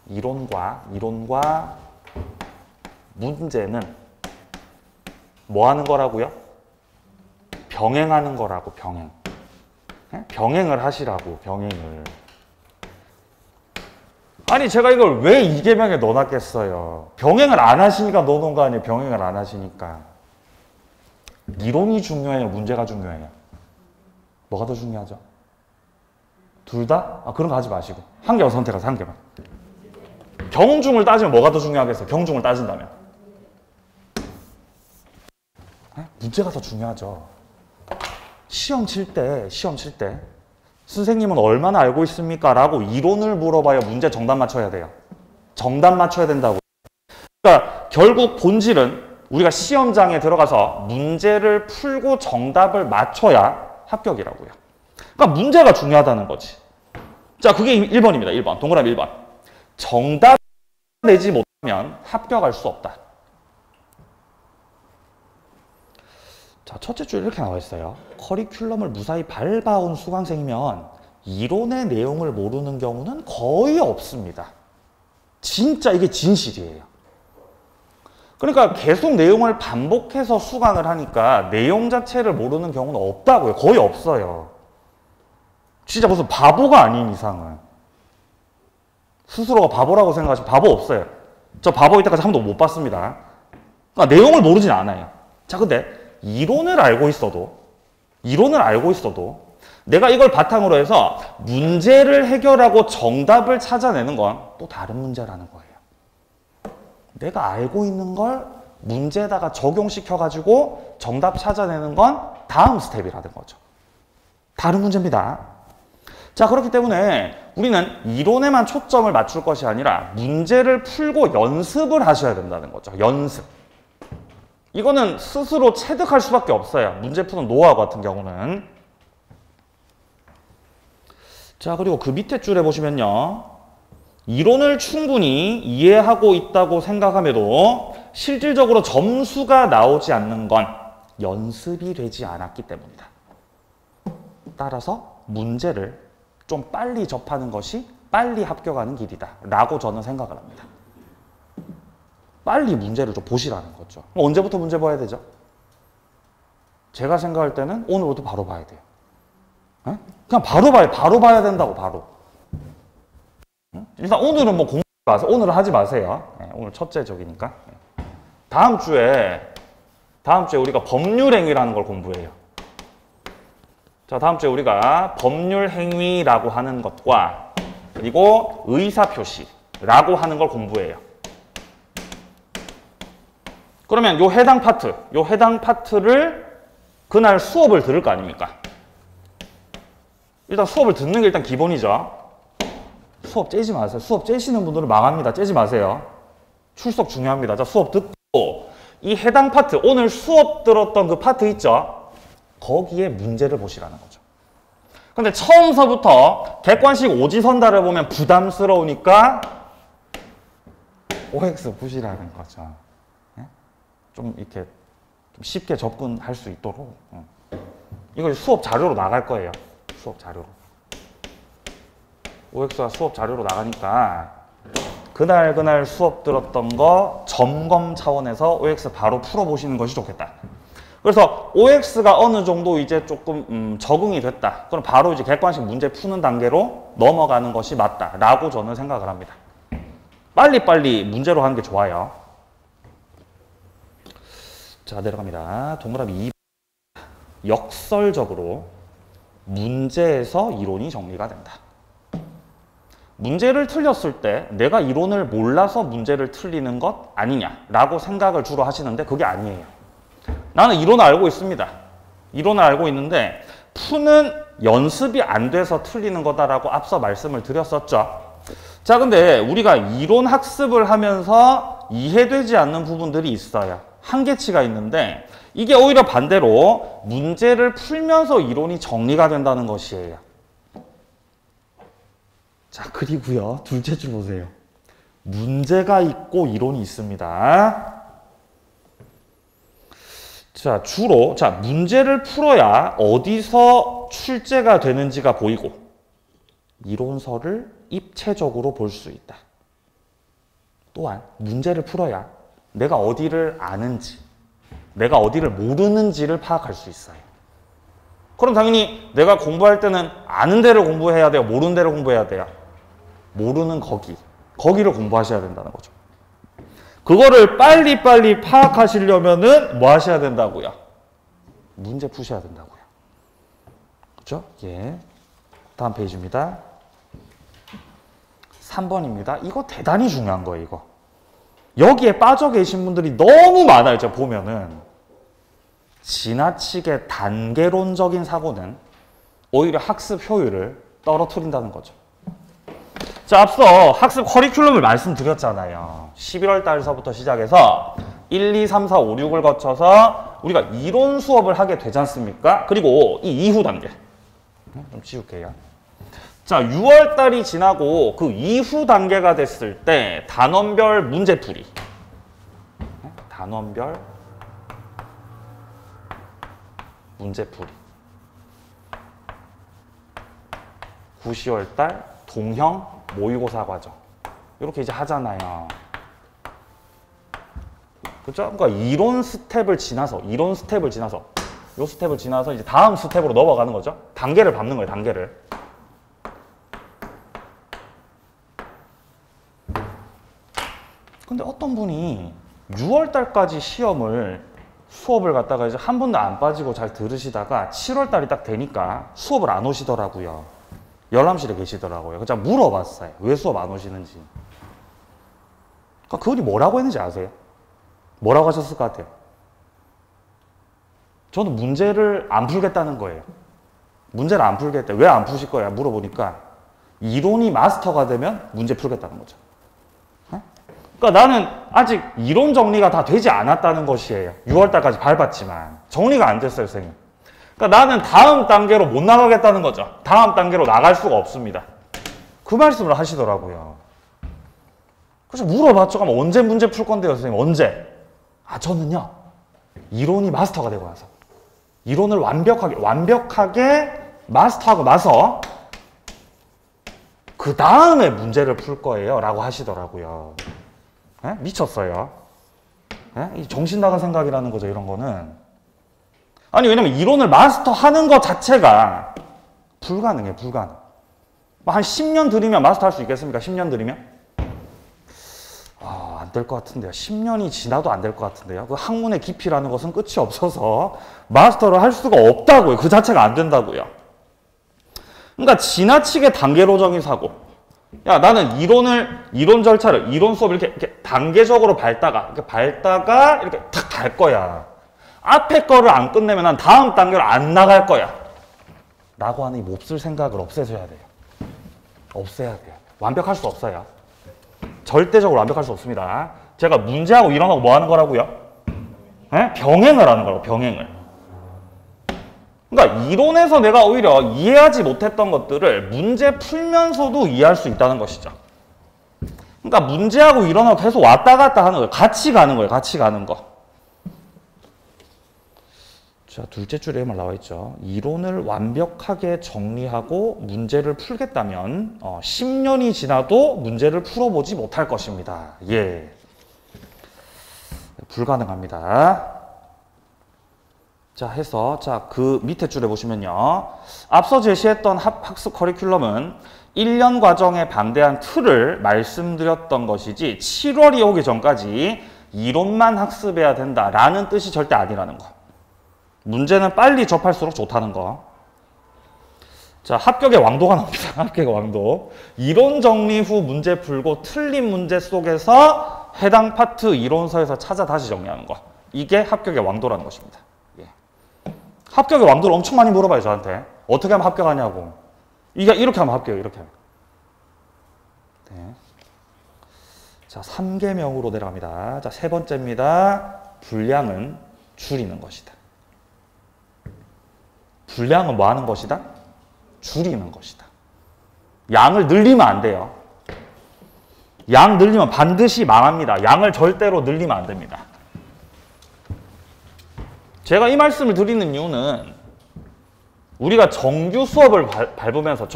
Speaker 1: 이론과 문제는 뭐 하는 거라고요? 병행하는 거라고, 병행. 병행을 하시라고, 병행을. 아니, 제가 이걸 왜 이계명에 넣어놨겠어요? 병행을 안 하시니까 넣어놓은 거 아니에요? 병행을 안 하시니까. 이론이 중요해요? 문제가 중요해요? 뭐가 더 중요하죠? 둘 다? 그런 거 하지 마시고. 한 개만 선택하세요, 한 개만. 경중을 따지면 뭐가 더 중요하겠어요? 경중을 따진다면. 문제가 더 중요하죠. 시험 칠 때 선생님은 얼마나 알고 있습니까? 라고 이론을 물어봐야 문제 정답 맞춰야 돼요. 정답 맞춰야 된다고. 그러니까 결국 본질은 우리가 시험장에 들어가서 문제를 풀고 정답을 맞춰야 합격이라고요. 그러니까 문제가 중요하다는 거지. 자, 그게 1번입니다. 1번. 동그라미 1번. 정답 내지 못하면 합격할 수 없다. 자, 첫째 줄 이렇게 나와 있어요. 커리큘럼을 무사히 밟아온 수강생이면 이론의 내용을 모르는 경우는 거의 없습니다. 진짜 이게 진실이에요. 그러니까 계속 내용을 반복해서 수강을 하니까 내용 자체를 모르는 경우는 없다고요. 거의 없어요. 진짜 무슨 바보가 아닌 이상은. 스스로가 바보라고 생각하시면 바보 없어요. 저 바보 이때까지 한 번도 못 봤습니다. 그러니까 내용을 모르진 않아요. 자, 근데 이론을 알고 있어도 내가 이걸 바탕으로 해서 문제를 해결하고 정답을 찾아내는 건 또 다른 문제라는 거예요. 내가 알고 있는 걸 문제에다가 적용시켜가지고 정답 찾아내는 건 다음 스텝이라는 거죠. 다른 문제입니다. 자, 그렇기 때문에 우리는 이론에만 초점을 맞출 것이 아니라 문제를 풀고 연습을 하셔야 된다는 거죠. 연습. 이거는 스스로 체득할 수밖에 없어요. 문제 푸는 노하우 같은 경우는. 자, 그리고 그 밑에 줄에 보시면요. 이론을 충분히 이해하고 있다고 생각함에도 실질적으로 점수가 나오지 않는 건 연습이 되지 않았기 때문이다. 따라서 문제를 좀 빨리 접하는 것이 빨리 합격하는 길이다 라고 저는 생각을 합니다. 빨리 문제를 좀 보시라는 거죠. 언제부터 문제 봐야 되죠? 제가 생각할 때는 오늘부터 바로 봐야 돼요. 에? 그냥 바로 봐야 된다고, 바로. 일단 오늘은 뭐 공부 마세요. 오늘은 하지 마세요. 오늘 첫째 적이니까. 다음 주에 우리가 법률행위라는 걸 공부해요. 자, 다음 주에 우리가 법률행위라고 하는 것과 그리고 의사표시라고 하는 걸 공부해요. 그러면 요 해당 파트를 그날 수업을 들을 거 아닙니까? 일단 수업을 듣는 게 일단 기본이죠. 수업 째지 마세요. 수업 째시는 분들은 망합니다. 째지 마세요. 출석 중요합니다. 자, 수업 듣고 이 해당 파트, 오늘 수업 들었던 그 파트 있죠? 거기에 문제를 보시라는 거죠. 근데 처음서부터 객관식 오지선다를 보면 부담스러우니까 OX 보시라는 거죠. 좀 이렇게 좀 쉽게 접근할 수 있도록. 이거 수업 자료로 나갈 거예요. 수업 자료로. OX가 수업 자료로 나가니까 그날 수업 들었던 거 점검 차원에서 OX 바로 풀어보시는 것이 좋겠다. 그래서 OX가 어느 정도 이제 조금 적응이 됐다. 그럼 바로 이제 객관식 문제 푸는 단계로 넘어가는 것이 맞다라고 저는 생각을 합니다. 빨리빨리 문제로 하는 게 좋아요. 자, 내려갑니다. 동그라미 2번. 역설적으로 문제에서 이론이 정리가 된다. 문제를 틀렸을 때 내가 이론을 몰라서 문제를 틀리는 것 아니냐라고 생각을 주로 하시는데 그게 아니에요. 나는 이론을 알고 있습니다. 이론을 알고 있는데 푸는 연습이 안 돼서 틀리는 거다라고 앞서 말씀을 드렸었죠. 자, 근데 우리가 이론 학습을 하면서 이해되지 않는 부분들이 있어요. 한계치가 있는데 이게 오히려 반대로 문제를 풀면서 이론이 정리가 된다는 것이에요. 자, 그리고요, 둘째 줄 보세요. 문제가 있고 이론이 있습니다. 자, 주로 문제를 풀어야 어디서 출제가 되는지가 보이고 이론서를 입체적으로 볼 수 있다. 또한 문제를 풀어야 내가 어디를 아는지, 내가 어디를 모르는지를 파악할 수 있어요. 그럼 당연히 내가 공부할 때는 아는 데를 공부해야 돼요? 모르는 데를 공부해야 돼요? 모르는 거기를 공부하셔야 된다는 거죠. 그거를 빨리빨리 파악하시려면은 뭐 하셔야 된다고요? 문제 푸셔야 된다고요. 그렇죠? 예. 다음 페이지입니다. 3번입니다. 이거 대단히 중요한 거예요, 이거. 여기에 빠져 계신 분들이 너무 많아요, 제가 보면은. 지나치게 단계론적인 사고는 오히려 학습 효율을 떨어뜨린다는 거죠. 자, 앞서 학습 커리큘럼을 말씀드렸잖아요. 11월 달서부터 시작해서 1, 2, 3, 4, 5, 6을 거쳐서 우리가 이론 수업을 하게 되지 않습니까? 그리고 이 이후 단계. 좀 지울게요. 자, 6월 달이 지나고 그 이후 단계가 됐을 때 단원별 문제풀이. 단원별 문제풀이. 9, 10월 달 동형 모의고사 과정. 이렇게 이제 하잖아요. 그렇죠? 그러니까 이론 스텝을 지나서 요 스텝을 지나서 이제 다음 스텝으로 넘어가는 거죠. 단계를 밟는 거예요, 단계를. 근데 어떤 분이 6월 달까지 수업을 갖다가 이제 한 번도 안 빠지고 잘 들으시다가 7월 달이 딱 되니까 수업을 안 오시더라고요. 열람실에 계시더라고요. 그래서 물어봤어요. 왜 수업 안 오시는지. 그러니까 그분이 뭐라고 했는지 아세요? 뭐라고 하셨을 것 같아요? 저는 문제를 안 풀겠다는 거예요. 문제를 안 풀겠다. 왜 안 푸실 거야? 물어보니까 이론이 마스터가 되면 문제 풀겠다는 거죠. 그러니까 나는 아직 이론 정리가 다 되지 않았다는 것이에요. 6월 달까지 밟았지만 정리가 안 됐어요, 선생님. 그러니까 나는 다음 단계로 못 나가겠다는 거죠. 다음 단계로 나갈 수가 없습니다. 그 말씀을 하시더라고요. 그래서 물어봤죠. 그럼 언제 문제 풀 건데요, 선생님? 언제? 아, 저는요, 이론이 마스터가 되고 나서 이론을 완벽하게 마스터하고 나서 그 다음에 문제를 풀 거예요 라고 하시더라고요. 에? 미쳤어요. 에? 이 정신 나간 생각이라는 거죠, 이런 거는. 아니, 왜냐면 이론을 마스터하는 것 자체가 불가능해요, 불가능. 한 10년 들이면 마스터 할 수 있겠습니까? 10년 들이면? 안 될 것 같은데요. 10년이 지나도 안 될 것 같은데요. 그 학문의 깊이라는 것은 끝이 없어서 마스터를 할 수가 없다고요. 그 자체가 안 된다고요. 그러니까 지나치게 단계로적인 사고. 야, 나는 이론 절차를, 이론 수업을 이렇게 단계적으로 밟다가 이렇게 탁 갈 거야. 앞에 거를 안 끝내면 난 다음 단계로 안 나갈 거야. 라고 하는 이 몹쓸 생각을 없애줘야 돼요. 없애야 돼요. 완벽할 수 없어요. 절대적으로 완벽할 수 없습니다. 제가 문제하고 이론하고 뭐 하는 거라고요? 에? 병행을 하는 거라고, 병행을. 그러니까 이론에서 내가 오히려 이해하지 못했던 것들을 문제 풀면서도 이해할 수 있다는 것이죠. 그러니까 문제하고 이론하고 계속 왔다 갔다 하는 거예요. 같이 가는 거예요, 같이 가는 거. 자, 둘째 줄에 말 나와 있죠. 이론을 완벽하게 정리하고 문제를 풀겠다면 10년이 지나도 문제를 풀어보지 못할 것입니다. 예, 불가능합니다. 자, 해서 그 밑에 줄에 보시면요. 앞서 제시했던 학습 커리큘럼은 1년 과정에 방대한 틀을 말씀드렸던 것이지 7월이 오기 전까지 이론만 학습해야 된다라는 뜻이 절대 아니라는 거. 문제는 빨리 접할수록 좋다는 거. 자, 합격의 왕도가 나옵니다. 합격의 왕도. 이론 정리 후 문제 풀고 틀린 문제 속에서 해당 파트 이론서에서 찾아 다시 정리하는 거. 이게 합격의 왕도라는 것입니다. 예. 합격의 왕도를 엄청 많이 물어봐요, 저한테. 어떻게 하면 합격하냐고. 이렇게 하면 합격해요, 이렇게 하면. 네. 자, 3계명으로 내려갑니다. 자, 세 번째입니다. 분량은 줄이는 것이다. 분량은 뭐 하는 것이다? 줄이는 것이다. 양을 늘리면 안 돼요. 양 늘리면 반드시 망합니다. 양을 절대로 늘리면 안 됩니다. 제가 이 말씀을 드리는 이유는 우리가 정규 수업을 밟으면서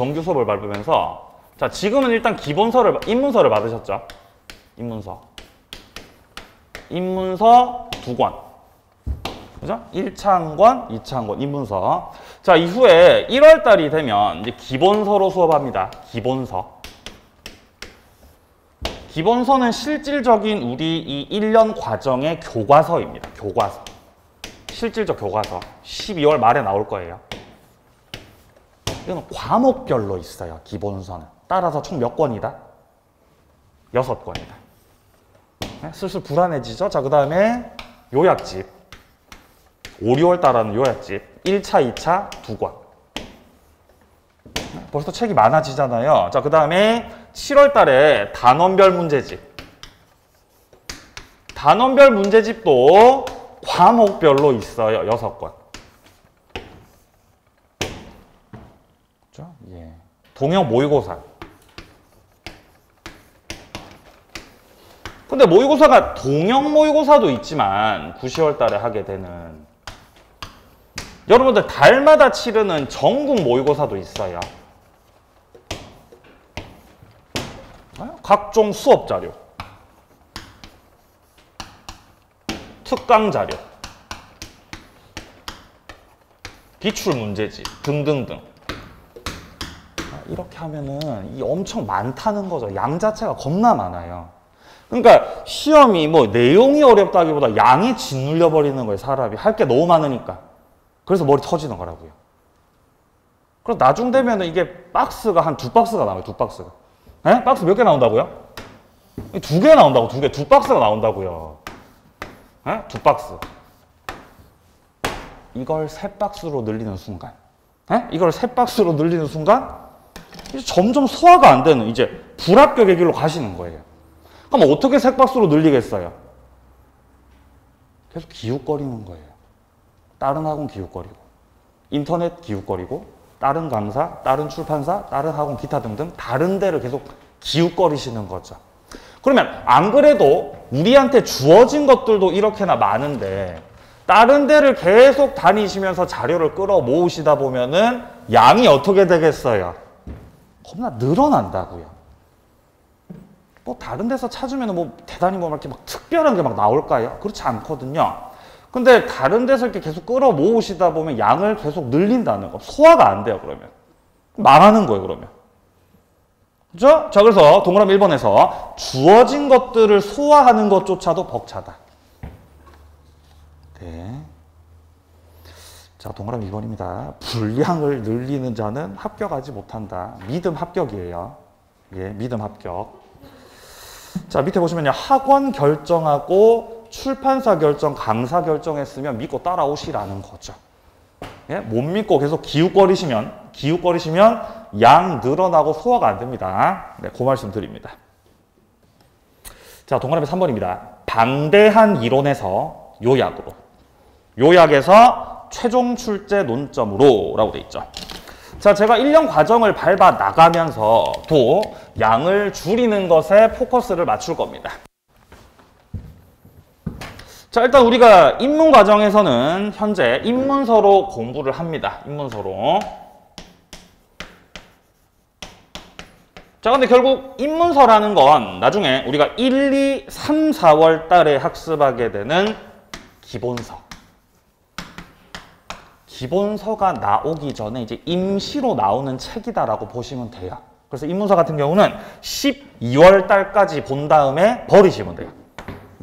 Speaker 1: 자, 지금은 일단 입문서를 받으셨죠? 입문서 2권. 그죠? 1차 한 권, 2차 한 권, 입문서. 자, 이후에 1월 달이 되면 이제 기본서로 수업합니다. 기본서. 기본서는 실질적인 우리 이 1년 과정의 교과서입니다. 교과서. 실질적 교과서. 12월 말에 나올 거예요. 이건 과목별로 있어요. 기본서는. 따라서 총 몇 권이다? 6권이다. 네? 슬슬 불안해지죠? 자, 그 다음에 요약집. 5, 6월 달하는 요약집 1차, 2차 2권. 벌써 책이 많아지잖아요. 자, 그 다음에 7월 달에 단원별 문제집. 단원별 문제집도 과목별로 있어요. 6권. 그렇죠? 예. 동형 모의고사. 근데 모의고사가 동형 모의고사도 있지만 9, 10월 달에 하게 되는 여러분들 달마다 치르는 전국 모의고사도 있어요. 각종 수업 자료, 특강 자료, 기출 문제집 등등등. 이렇게 하면은 이 엄청 많다는 거죠. 양 자체가 겁나 많아요. 그러니까 시험이 뭐 내용이 어렵다기보다 양이 짓눌려 버리는 거예요. 사람이 할 게 너무 많으니까. 그래서 머리 터지는 거라고요. 그래서 나중 되면은 이게 박스가 한 2박스가 나와요. 2박스가. 에? 박스 몇 개 나온다고요? 2개 나온다고. 2개. 2박스가 나온다고요. 에? 2박스. 이걸 3박스로 늘리는 순간. 에? 이걸 3박스로 늘리는 순간 이제 점점 소화가 안 되는 이제 불합격의 길로 가시는 거예요. 그럼 어떻게 3박스로 늘리겠어요? 계속 기웃거리는 거예요. 다른 학원 기웃거리고, 인터넷 기웃거리고, 다른 강사, 다른 출판사, 다른 학원 기타 등등 다른 데를 계속 기웃거리시는 거죠. 그러면 안 그래도 우리한테 주어진 것들도 이렇게나 많은데 다른 데를 계속 다니시면서 자료를 끌어 모으시다 보면은 양이 어떻게 되겠어요? 겁나 늘어난다고요. 뭐 다른 데서 찾으면 뭐 대단히 뭐 이렇게 막 특별한 게 막 나올까요? 그렇지 않거든요. 근데 다른 데서 이렇게 계속 끌어 모으시다 보면 양을 계속 늘린다는 거. 소화가 안 돼요, 그러면. 망하는 거예요, 그러면. 그죠? 자, 그래서 동그라미 1번에서 주어진 것들을 소화하는 것조차도 벅차다. 네. 자, 동그라미 2번입니다. 분량을 늘리는 자는 합격하지 못한다. 믿음 합격이에요. 예, 믿음 합격. 자, 밑에 보시면요. 학원 결정하고 출판사 결정, 강사 결정했으면 믿고 따라오시라는 거죠. 예? 못 믿고 계속 기웃거리시면 양 늘어나고 소화가 안 됩니다. 네, 그 말씀 드립니다. 자, 동그라미 3번입니다. 방대한 이론에서 요약으로. 요약에서 최종 출제 논점으로 라고 돼 있죠. 자, 제가 1년 과정을 밟아 나가면서도 양을 줄이는 것에 포커스를 맞출 겁니다. 자, 일단 우리가 입문 과정에서는 현재 입문서로 공부를 합니다. 입문서로. 자, 근데 결국 입문서라는 건 나중에 우리가 1, 2, 3, 4월 달에 학습하게 되는 기본서. 기본서가 나오기 전에 이제 임시로 나오는 책이다라고 보시면 돼요. 그래서 입문서 같은 경우는 12월 달까지 본 다음에 버리시면 돼요.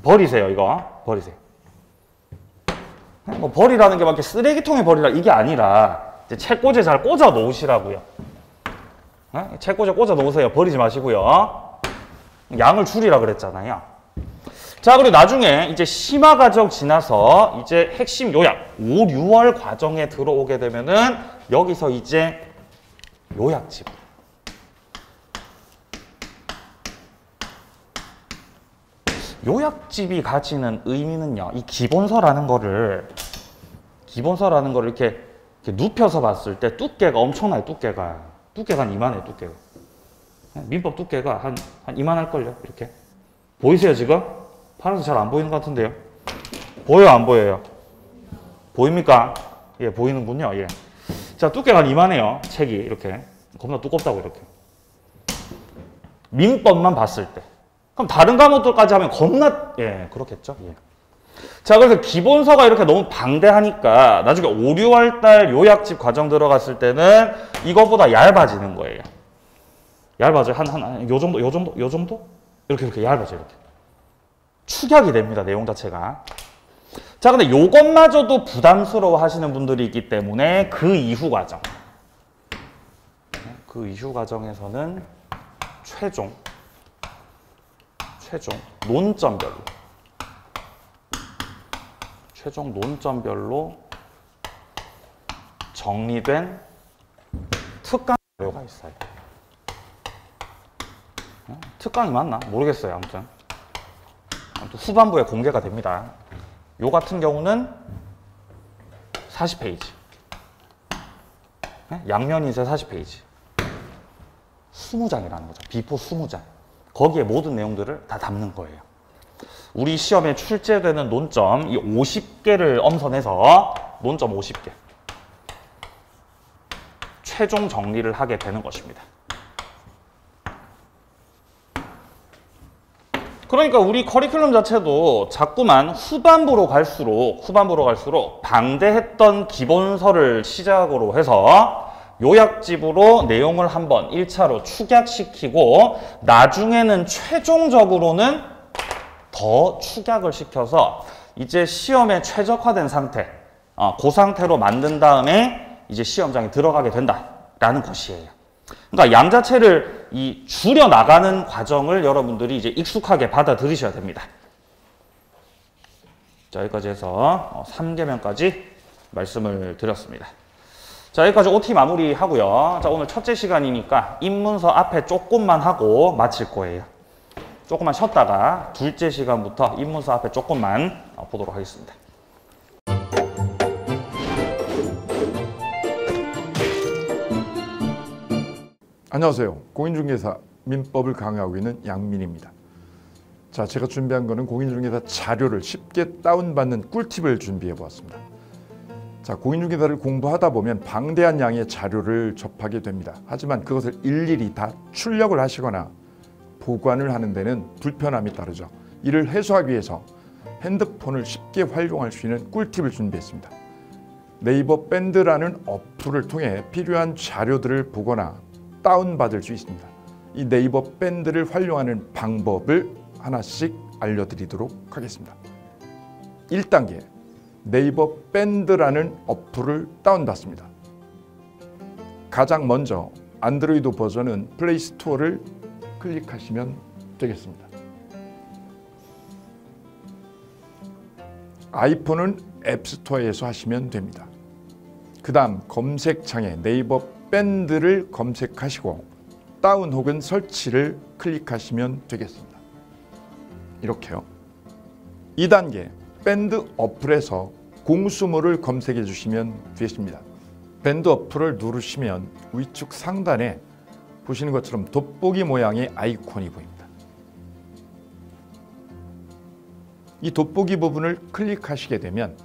Speaker 1: 버리세요, 이거. 버리세요. 뭐 버리라는 게 막 이렇게 쓰레기통에 버리라 이게 아니라 이제 책꽂이에 잘 꽂아 놓으시라고요. 책꽂이에 꽂아 놓으세요. 버리지 마시고요. 양을 줄이라 그랬잖아요. 자, 그리고 나중에 이제 심화 과정 지나서 이제 핵심 요약 5, 6월 과정에 들어오게 되면은 여기서 이제 요약집. 요약집이 가지는 의미는요. 이 기본서라는 거를 이렇게 눕혀서 봤을 때 두께가 엄청나요. 두께가 한 이만해요. 두께가. 민법 두께가 한 이만할걸요. 이렇게. 보이세요, 지금? 파란색 잘 안 보이는 것 같은데요. 보여요, 안 보여요? 보입니까? 예, 보이는군요. 예. 자, 두께가 한 이만해요. 책이 이렇게. 겁나 두껍다고 이렇게. 민법만 봤을 때. 그럼 다른 과목들까지 하면 겁나, 예, 그렇겠죠. 예. 자, 그래서 기본서가 이렇게 너무 방대하니까 나중에 5, 6월 달 요약집 과정 들어갔을 때는 이거보다 얇아지는 거예요. 얇아져요. 요 정도? 이렇게 얇아져요. 이렇게. 축약이 됩니다. 내용 자체가. 자, 근데 요것마저도 부담스러워 하시는 분들이 있기 때문에 그 이후 과정에서는 최종 논점별로 정리된 특강 자료가 있어요. 특강이 맞나? 모르겠어요. 아무튼 후반부에 공개가 됩니다. 요 같은 경우는 40페이지. 양면인쇄 40페이지. 20장이라는 거죠. 비포 20장. 거기에 모든 내용들을 다 담는 거예요. 우리 시험에 출제되는 논점 이 50개를 엄선해서 논점 50개. 최종 정리를 하게 되는 것입니다. 그러니까 우리 커리큘럼 자체도 자꾸만 후반부로 갈수록 방대했던 기본서를 시작으로 해서 요약집으로 내용을 한번 1차로 축약시키고 나중에는 최종적으로는 더 축약을 시켜서 이제 시험에 최적화된 상태, 그 상태로 만든 다음에 이제 시험장에 들어가게 된다라는 것이에요. 그러니까 양 자체를 줄여 나가는 과정을 여러분들이 이제 익숙하게 받아들이셔야 됩니다. 자, 여기까지 해서 3개명까지 말씀을 드렸습니다. 자, 여기까지 OT 마무리하고요. 자, 오늘 첫째 시간이니까 입문서 앞에 조금만 하고 마칠 거예요. 조금만 쉬었다가 둘째 시간부터 입문서 앞에 조금만 보도록 하겠습니다.
Speaker 2: 안녕하세요. 공인중개사 민법을 강의하고 있는 양민입니다. 자, 제가 준비한 거는 공인중개사 자료를 쉽게 다운받는 꿀팁을 준비해 보았습니다. 자, 공인중개사를 공부하다 보면 방대한 양의 자료를 접하게 됩니다. 하지만 그것을 일일이 다 출력을 하시거나 보관을 하는 데는 불편함이 따르죠. 이를 해소하기 위해서 핸드폰을 쉽게 활용할 수 있는 꿀팁을 준비했습니다. 네이버 밴드라는 어플을 통해 필요한 자료들을 보거나 다운받을 수 있습니다. 이 네이버 밴드를 활용하는 방법을 하나씩 알려드리도록 하겠습니다. 1단계, 네이버 밴드라는 어플을 다운받습니다. 가장 먼저 안드로이드 버전은 플레이 스토어를 클릭하시면 되겠습니다. 아이폰은 앱스토어에서 하시면 됩니다. 그 다음 검색창에 네이버 밴드를 검색하시고 다운 혹은 설치를 클릭하시면 되겠습니다. 이렇게요. 2단계, 밴드 어플에서 공수모를 검색해 주시면 되십니다. 밴드 어플을 누르시면 위쪽 상단에 보시는 것처럼 돋보기 모양의 아이콘이 보입니다. 이 돋보기 부분을 클릭하시게 되면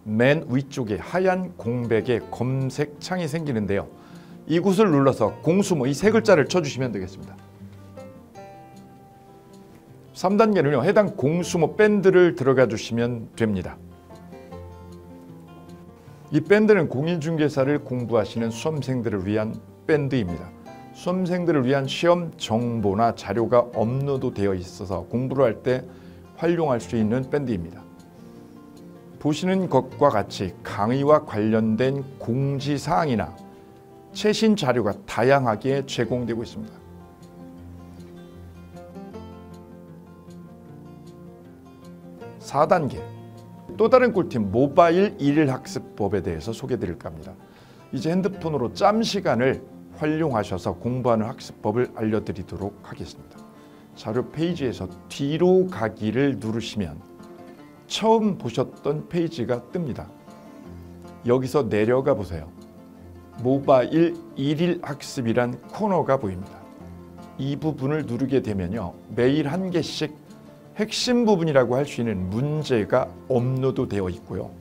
Speaker 2: 맨 위쪽에 하얀 공백의 검색창이 생기는데요. 이곳을 눌러서 공수모 이 세 글자를 쳐주시면 되겠습니다. 3단계는요. 해당 공수모 밴드를 들어가 주시면 됩니다. 이 밴드는 공인중개사를 공부하시는 수험생들을 위한 밴드입니다. 수험생들을 위한 시험 정보나 자료가 업로드되어 있어서 공부를 할 때 활용할 수 있는 밴드입니다. 보시는 것과 같이 강의와 관련된 공지사항이나 최신 자료가 다양하게 제공되고 있습니다. 4단계, 또 다른 꿀팁 모바일 일일학습법에 대해서 소개드릴까 합니다. 이제 핸드폰으로 짬 시간을 활용하셔서 공부하는 학습법을 알려드리도록 하겠습니다. 자료 페이지에서 뒤로 가기를 누르시면 처음 보셨던 페이지가 뜹니다. 여기서 내려가 보세요. 모바일 일일학습이란 코너가 보입니다. 이 부분을 누르게 되면요. 매일 한 개씩 핵심 부분이라고 할 수 있는 문제가 업로드되어 있고요.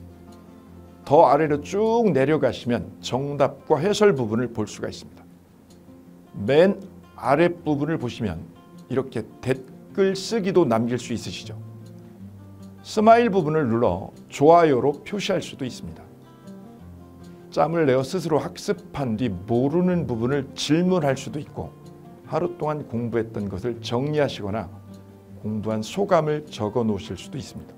Speaker 2: 더 아래로 쭉 내려가시면 정답과 해설 부분을 볼 수가 있습니다. 맨 아랫부분을 보시면 이렇게 댓글 쓰기도 남길 수 있으시죠. 스마일 부분을 눌러 좋아요로 표시할 수도 있습니다. 짬을 내어 스스로 학습한 뒤 모르는 부분을 질문할 수도 있고 하루 동안 공부했던 것을 정리하시거나 공부한 소감을 적어 놓으실 수도 있습니다.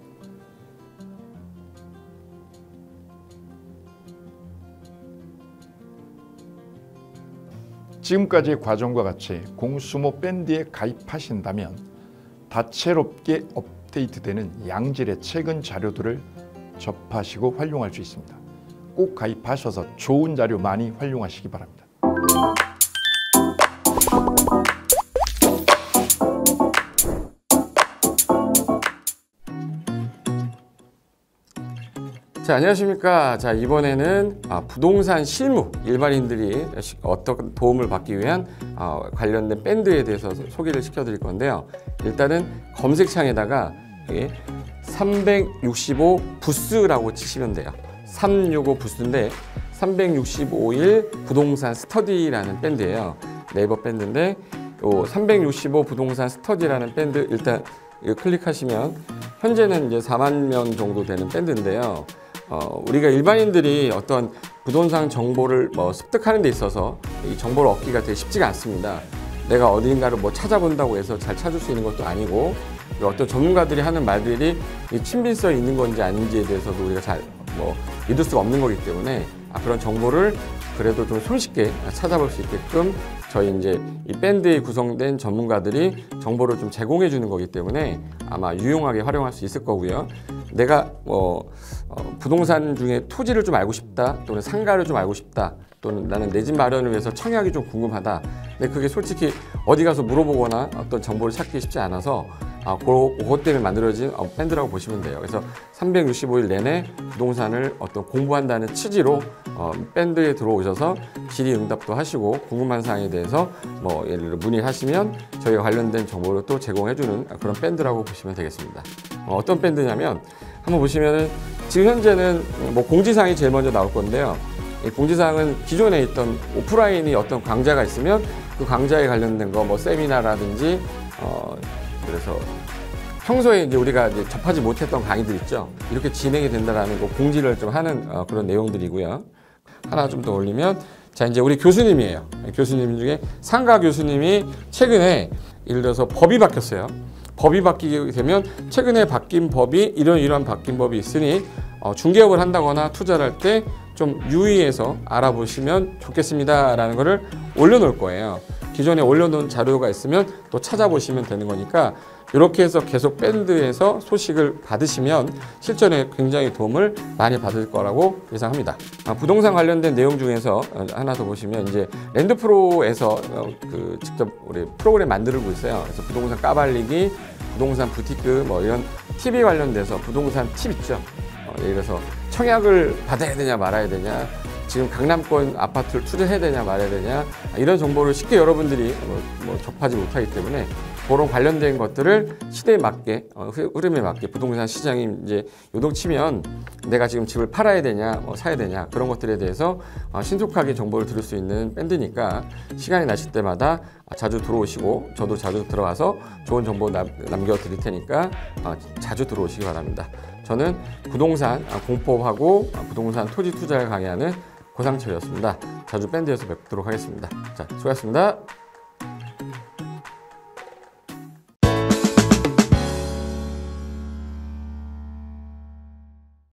Speaker 2: 지금까지의 과정과 같이 공수모 밴드에 가입하신다면 다채롭게 업데이트되는 양질의 최근 자료들을 접하시고 활용할 수 있습니다. 꼭 가입하셔서 좋은 자료 많이 활용하시기 바랍니다.
Speaker 3: 자, 안녕하십니까. 자, 이번에는 부동산 실무, 일반인들이 어떤 도움을 받기 위한 관련된 밴드에 대해서 소개를 시켜드릴 건데요. 일단은 검색창에다가 365 부스라고 치시면 돼요. 365 부스인데 365일 부동산 스터디라는 밴드예요. 네이버 밴드인데 365 부동산 스터디라는 밴드 일단 클릭하시면 현재는 이제 4만 명 정도 되는 밴드인데요. 우리가 일반인들이 어떤 부동산 정보를 습득하는 데 있어서 이 정보를 얻기가 되게 쉽지가 않습니다. 내가 어딘가를 찾아본다고 해서 잘 찾을 수 있는 것도 아니고 어떤 전문가들이 하는 말들이 친밀성이 있는 건지 아닌지에 대해서도 우리가 잘 믿을 수가 없는 거기 때문에 그런 정보를 그래도 좀 손쉽게 찾아볼 수 있게끔 저희 이제 이 밴드에 구성된 전문가들이 정보를 좀 제공해 주는 거기 때문에 아마 유용하게 활용할 수 있을 거고요. 내가 부동산 중에 토지를 좀 알고 싶다 또는 상가를 좀 알고 싶다 또는 나는 내 집 마련을 위해서 청약이 좀 궁금하다. 근데 그게 솔직히 어디 가서 물어보거나 어떤 정보를 찾기 쉽지 않아서 그것 때문에 만들어진 밴드라고 보시면 돼요. 그래서 365일 내내 부동산을 어떤 공부한다는 취지로 밴드에 들어오셔서 질의응답도 하시고 궁금한 사항에 대해서 뭐 예를 들어 문의하시면 저희가 관련된 정보를 또 제공해주는 그런 밴드라고 보시면 되겠습니다. 어떤 밴드냐면 한번 보시면은 지금 현재는 뭐 공지사항이 제일 먼저 나올 건데요. 이 공지사항은 기존에 있던 오프라인이 어떤 강좌가 있으면 그 강좌에 관련된 거 뭐 세미나라든지 그래서 평소에 이제 우리가 이제 접하지 못했던 강의들 있죠. 이렇게 진행이 된다라는 거 공지를 좀 하는 그런 내용들이고요. 하나 좀 더 올리면 자 이제 우리 교수님이에요. 교수님 중에 상가 교수님이 최근에 예를 들어서 법이 바뀌었어요. 법이 바뀌게 되면 최근에 바뀐 법이 이런 바뀐 법이 있으니 중개업을 한다거나 투자를 할 때 좀 유의해서 알아보시면 좋겠습니다라는 거를 올려놓을 거예요. 기존에 올려놓은 자료가 있으면 또 찾아보시면 되는 거니까 이렇게 해서 계속 밴드에서 소식을 받으시면 실전에 굉장히 도움을 많이 받을 거라고 예상합니다. 부동산 관련된 내용 중에서 하나 더 보시면 이제 랜드프로에서 직접 우리 프로그램 만들고 있어요. 그래서 부동산 까발리기, 부동산 부티크 뭐 이런 TV 관련돼서 부동산 팁 있죠. 예를 들어서 청약을 받아야 되냐 말아야 되냐, 지금 강남권 아파트를 투자해야 되냐 말아야 되냐, 이런 정보를 쉽게 여러분들이 접하지 못하기 때문에 그런 관련된 것들을 시대에 맞게 흐름에 맞게 부동산 시장이 이제 요동치면 내가 지금 집을 팔아야 되냐 사야 되냐 그런 것들에 대해서 신속하게 정보를 들을 수 있는 밴드니까 시간이 나실 때마다 자주 들어오시고 저도 자주 들어가서 좋은 정보 남겨드릴 테니까 자주 들어오시기 바랍니다. 저는 부동산 공법하고 부동산 토지 투자를 강의하는 고상철이었습니다. 자주 밴드에서 뵙도록 하겠습니다. 자, 수고하셨습니다.